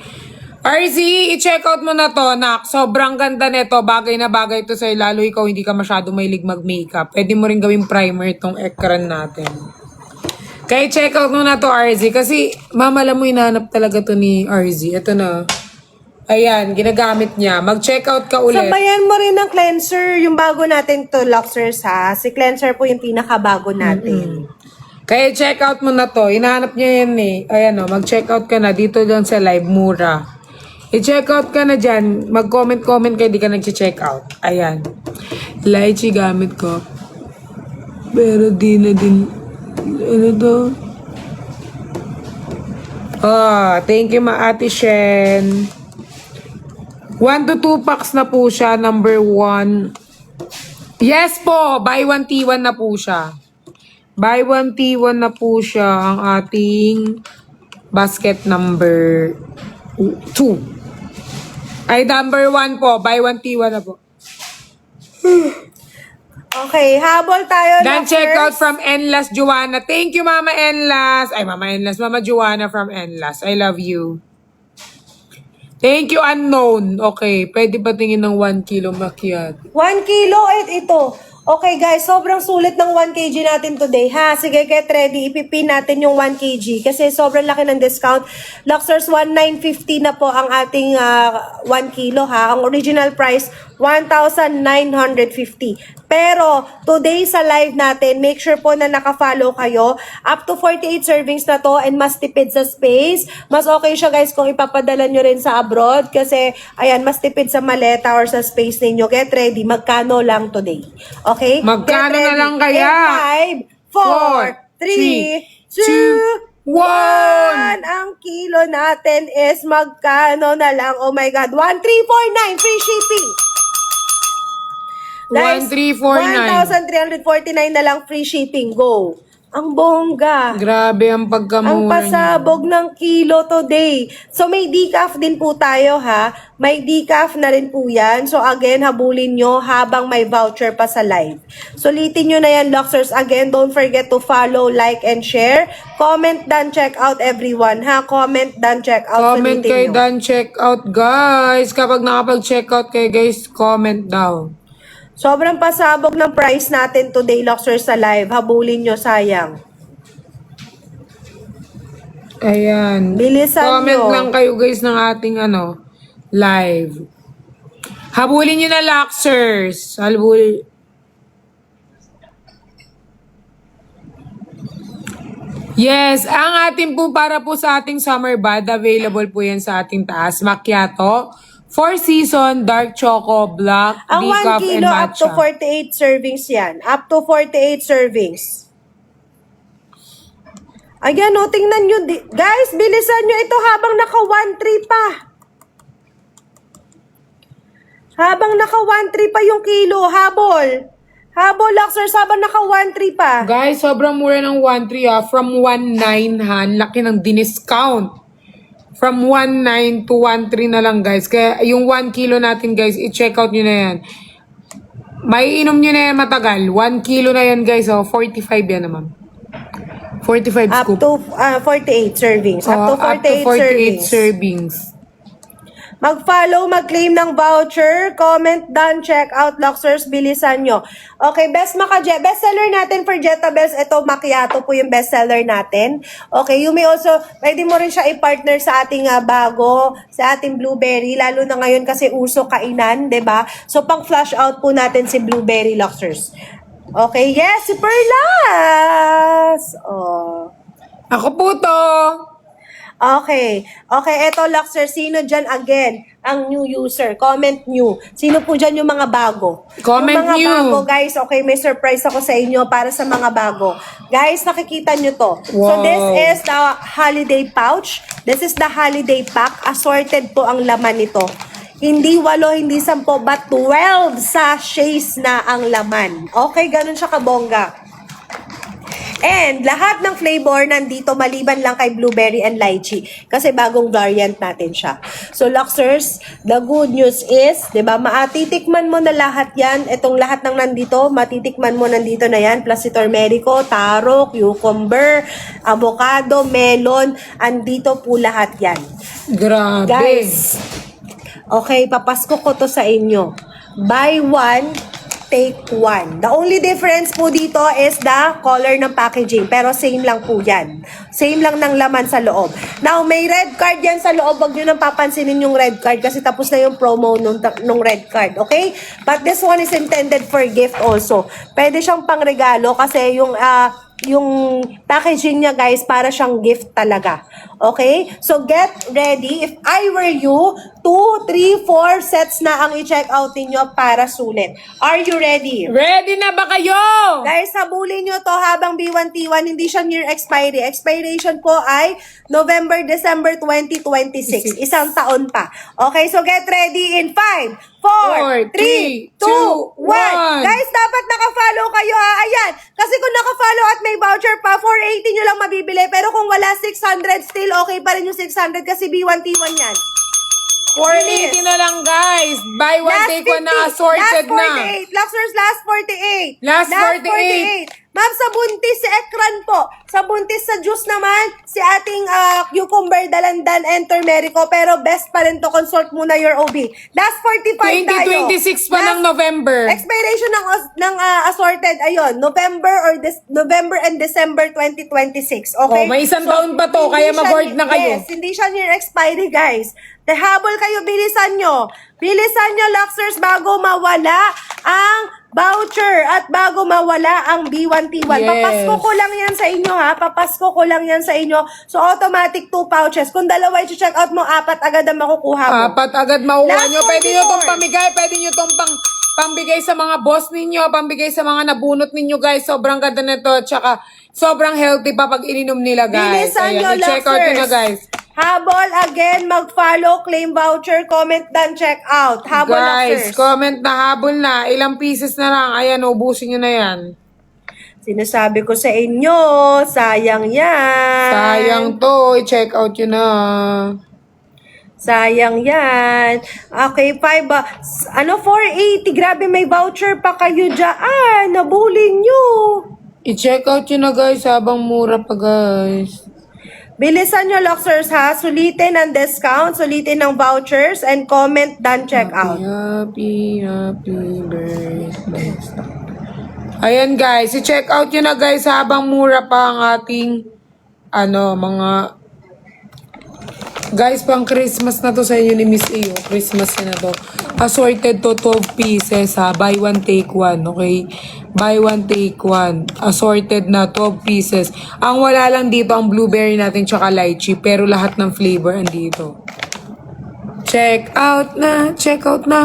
RZ, i-check out mo na to, nak. Sobrang ganda nito. Bagay na bagay to sa'yo. Lalo ikaw hindi ka masyado mahilig mag-makeup. Pwede mo rin gawing primer itong Ecran natin. Kaya check out mo na to, RZ. Kasi, mama, alam mo, hinahanap talaga to ni RZ. Ito na. Ayan, ginagamit niya. Mag-check out ka ulit. sabayan mo rin ng cleanser. Yung bago natin to, Luxers, ha? Si cleanser po yung pinakabago natin. Kaya check out mo na to. Hinahanap niya yan eh. Ayan o, mag-check out ka na. Dito lang sa live, mura. I-check out ka na dyan. Mag-comment-comment kayo, di ka nag-check out. Ayan. Lychee gamit ko. Pero di na din. Ano to? Thank you, Ate Shen. 1 to 2 packs na po siya. Number 1. Yes po! Buy 1 T1 na po siya. Buy 1 T1 na po siya ang ating basket number 2. Ay, number 1 po. Buy 1 T1 na po. Okay, habol tayo, Then Luxers. check out from Enlas Joanna. Thank you, Mama Enlas. Ay, Mama Enlas. Mama Joanna from Enlas. I love you. Thank you, Unknown. Okay, pwede ba tingin ng 1 kilo makyat? 1 kilo, ito. Okay guys, sobrang sulit ng 1 kg natin today ha. Sige, get ready. Ipipin natin yung 1 kg kasi sobrang laki ng discount. Luxers, 1,950 na po ang ating 1 kilo ha. Ang original price, 1,950. Pero, today sa live natin, make sure po na naka-follow kayo. Up to 48 servings na to and mas tipid sa space. Mas okay siya guys kung ipapadala nyo rin sa abroad kasi, ayan, mas tipid sa maleta or sa space ninyo. Get ready. Magkano lang today? Okay? Magkano Get na ready. lang kaya? In 5, 4, 3, 2, 1. Ang kilo natin is magkano na lang? Oh my God. 1,349. Free shipping. Guys, 1,349. 1,349 na lang free shipping. Go. Ang bongga. Grabe ang Ang pagkamura niya. pasabog ng kilo today. So, may decaf din po tayo, ha? May decaf na rin po yan. So, again, habulin nyo habang may voucher pa sa live. Sulitin nyo na yan, Luxers. Again, don't forget to follow, like, and share. Comment, done, check out, everyone, ha? Comment, done, check out. Comment Sulitin kayo nyo. done, check out, guys. Kapag nakapag-check out kayo, guys, comment down. Sobrang pasabog ng price natin today, Luxers, sa live. Habulin nyo, sayang. Ayan. Bilisan Comment nyo. lang kayo, guys, ng ating, live. Habulin nyo na, Luxers. Habulin. Yes, ang ating po para po sa ating summer bath, available po yan sa ating taas. Macchiato, 4 season, dark choco, black, Ang 1 decaf, and kilo up to matcha. 48 servings yan. Up to 48 servings. Ayan, o, tingnan nyo. Guys, bilisan nyo ito habang naka 1.3 pa. Habang naka 1.3 pa yung kilo, habol. Habol, Luxers, habang naka 1.3 pa. Guys, sobrang mura ng 1.3 From 1.9 ha. Laki ng diniscount. From 1.9 to 1.3 na lang, guys. Kaya yung 1 kilo natin, guys, i-check out nyo na yan. May inom nyo na yan matagal. 1 kilo na yan, guys. 45 yan naman. 45 Up scoop. to 48 servings. Up to 48 servings. servings. Mag-follow, mag-claim ng voucher, comment, done, check out, Luxers, bilisan nyo. Okay, bestseller natin for Jetabels, ito, macchiato po yung bestseller natin. Okay, you may also, pwede mo rin siya i-partner sa ating bago, sa ating blueberry, lalo na ngayon kasi uso kainan, 'di ba? So, pang flush out po natin si blueberry, Luxers. Okay, yes, si Perlas! Oh. Ako po to. Okay. Okay, eto, Luxer, sino dyan again ang new user? Comment new. Sino po dyan yung mga bago? Comment yung mga new. bago, guys, okay, may surprise ako sa inyo para sa mga bago. Guys, nakikita nyo to. So, Wow. this is the holiday pouch. This is the holiday pack. Assorted po ang laman nito. Hindi 8, hindi 10, but 12 sachets na ang laman. Okay, ganun siya kabongga. And lahat ng flavor nandito maliban lang kay blueberry and lychee kasi bagong variant natin siya. So Luxers, the good news is, 'di ba, matitikman mo na lahat 'yan. Itong lahat ng nandito, matitikman mo nandito na 'yan, plus si turmerico, taro, cucumber, avocado, melon, andito po lahat 'yan. Grabe. Guys, okay, papasko ko to sa inyo. Buy one, take one. The only difference po dito is the color ng packaging. Pero same lang po yan. Same lang ng laman sa loob. Now, may red card yan sa loob. Huwag nyo nang papansinin yung red card kasi tapos na yung promo nung red card. Okay? But this one is intended for gift also. Pwede siyang pangregalo kasi yung packaging niya, guys, para siyang gift talaga. Okay? So, get ready. If I were you, 2, 3, 4 sets na ang i-check out ninyo para sulit. Are you ready? Ready na ba kayo? Guys, habulin nyo to habang B1T1, hindi siya near expiry. Expiration po ay November, December 2026. Isang taon pa. Okay, so get ready in 5, 4, 3, 2, 1. Guys, dapat naka-follow kayo, ha. Ayan. Kasi kung naka-follow at may voucher pa, 480 nyo lang mabibili. Pero kung wala, 600, still okay pa rin yung 600 kasi B1T1 yan. 480 na lang, guys. Buy one, take one na assorted last 48. na. Luxers, last 48. Last 48. Ma'am, sa buntis, si Ekran po. Sa buntis, sa juice naman, si ating cucumber, dalandan, and turmerico. Pero best pa rin to, consult muna your OB. Last 45 tayo. 2026 pa ng November. Expiration ng assorted, ayun, November and December 2026. Okay? Oh, may isang taon pa to, hindi kaya siya mag-hoard na kayo. Yes, hindi siya near expiry, guys. Habol kayo, bilisan nyo. Bilisan nyo, Luxers, bago mawala ang voucher at bago mawala ang B1T1. Yes. Papasko ko lang yan sa inyo, ha? Papasko ko lang yan sa inyo. So, automatic 2 pouches. Kung dalawa i-check out mo, 4 agad ang makukuha mo. Apat agad makuha Last nyo. Pwede nyo 44. itong pamigay. Pwede nyo itong pambigay sa mga boss ninyo. Pambigay sa mga nabunot ninyo, guys. Sobrang ganda nito. Tsaka, sobrang healthy pa pag ininom nila, guys. Bilisan nyo, i-check out nyo na, Luxers. guys. Habol, again, mag-follow, claim voucher, comment, done, check out. Habol, Guys, Luxers. comment na habol na. Ilang pieces na lang. Ayan, ubusin nyo na yan. Sinasabi ko sa inyo, sayang yan. Sayang to. I-check out yun na. Sayang yan. Okay, 480. Grabe, may voucher pa kayo dyan. Nabulin nyo. I-check out yun na guys. Habang mura pa guys. Bilisan nyo, Loxers, ha? Sulitin ang discount, sulitin ng vouchers, and comment done checkout. Happy birthday. Ayan guys. I-check out yun na guys. Habang mura pa ang ating mga guys, pang Christmas na to sa inyo ni Miss A. Christmas na to. Assorted to 12 pieces ha. Buy one, take one. Okay? Buy one, take one. Assorted na 12 pieces. Ang wala lang dito ang blueberry natin tsaka lychee. Pero lahat ng flavor andito. Check out na. Check out na.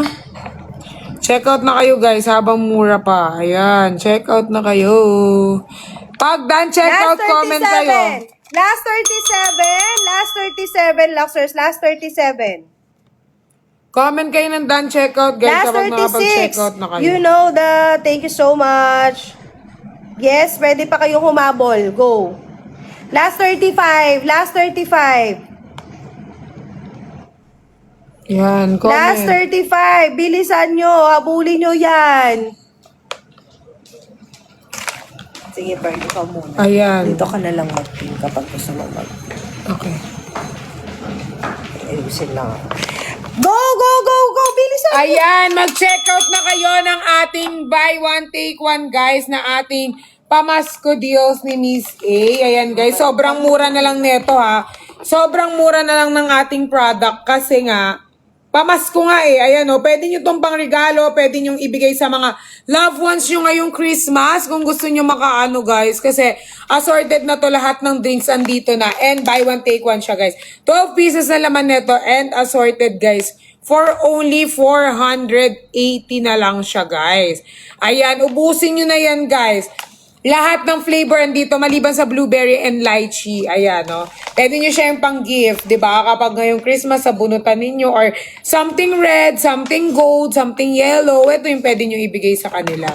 Check out na kayo guys habang mura pa. Ayan. Check out na kayo. Pag done check out, comment kayo. Last 37, Loxers, last 37. Comment kayo ng done checkout guys Last kapag 36. nakapag-checkout na kayo. You know thank you so much. Yes, pwede pa kayong humabol. Go. Last 35, Yan, comment. Last 35, bilisan nyo, habulin nyo yan. Sige, Bert, ikaw muna. Ayan. Dito ka na lang mag-pin kapag gusto mo mag-pin. Okay. Ayusin lang ako. Go! Bilisan nyo! Ayan, mag-checkout na kayo ng ating buy one, take one guys na ating Pamasko Deals ni Miss A. Ayan guys, sobrang mura na lang neto ha. Sobrang mura na lang ng ating product kasi nga, pamasko nga eh. Ayan o, pwede nyo itong pangregalo, pwede nyo ibigay sa mga loved ones nyo ngayong Christmas kung gusto nyo makaano guys. Kasi assorted na to lahat ng drinks andito na. And buy one, take one siya guys. 12 pieces na laman neto and assorted guys. For only 480 na lang siya guys. Ayan, ubusin nyo na yan guys. Lahat ng flavor andito maliban sa blueberry and lychee. Ayan, no? Pwede nyo siya yung pang-gift, di ba? Kapag ngayong Christmas, sabunutan ninyo or something red, something gold, something yellow. Ito yung pwede nyo ibigay sa kanila.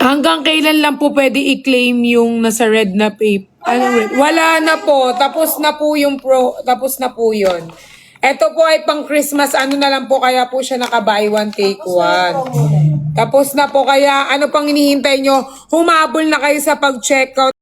Hanggang kailan lang po pwede i-claim yung nasa red na paper? Red? Wala na po. Tapos na po yung tapos na po yun. Ito po ay pang Christmas. Ano na lang po kaya po siya naka buy one, take one. Tapos na po kaya, ano pang hinihintay nyo? Humabol na kayo sa pag-checkout.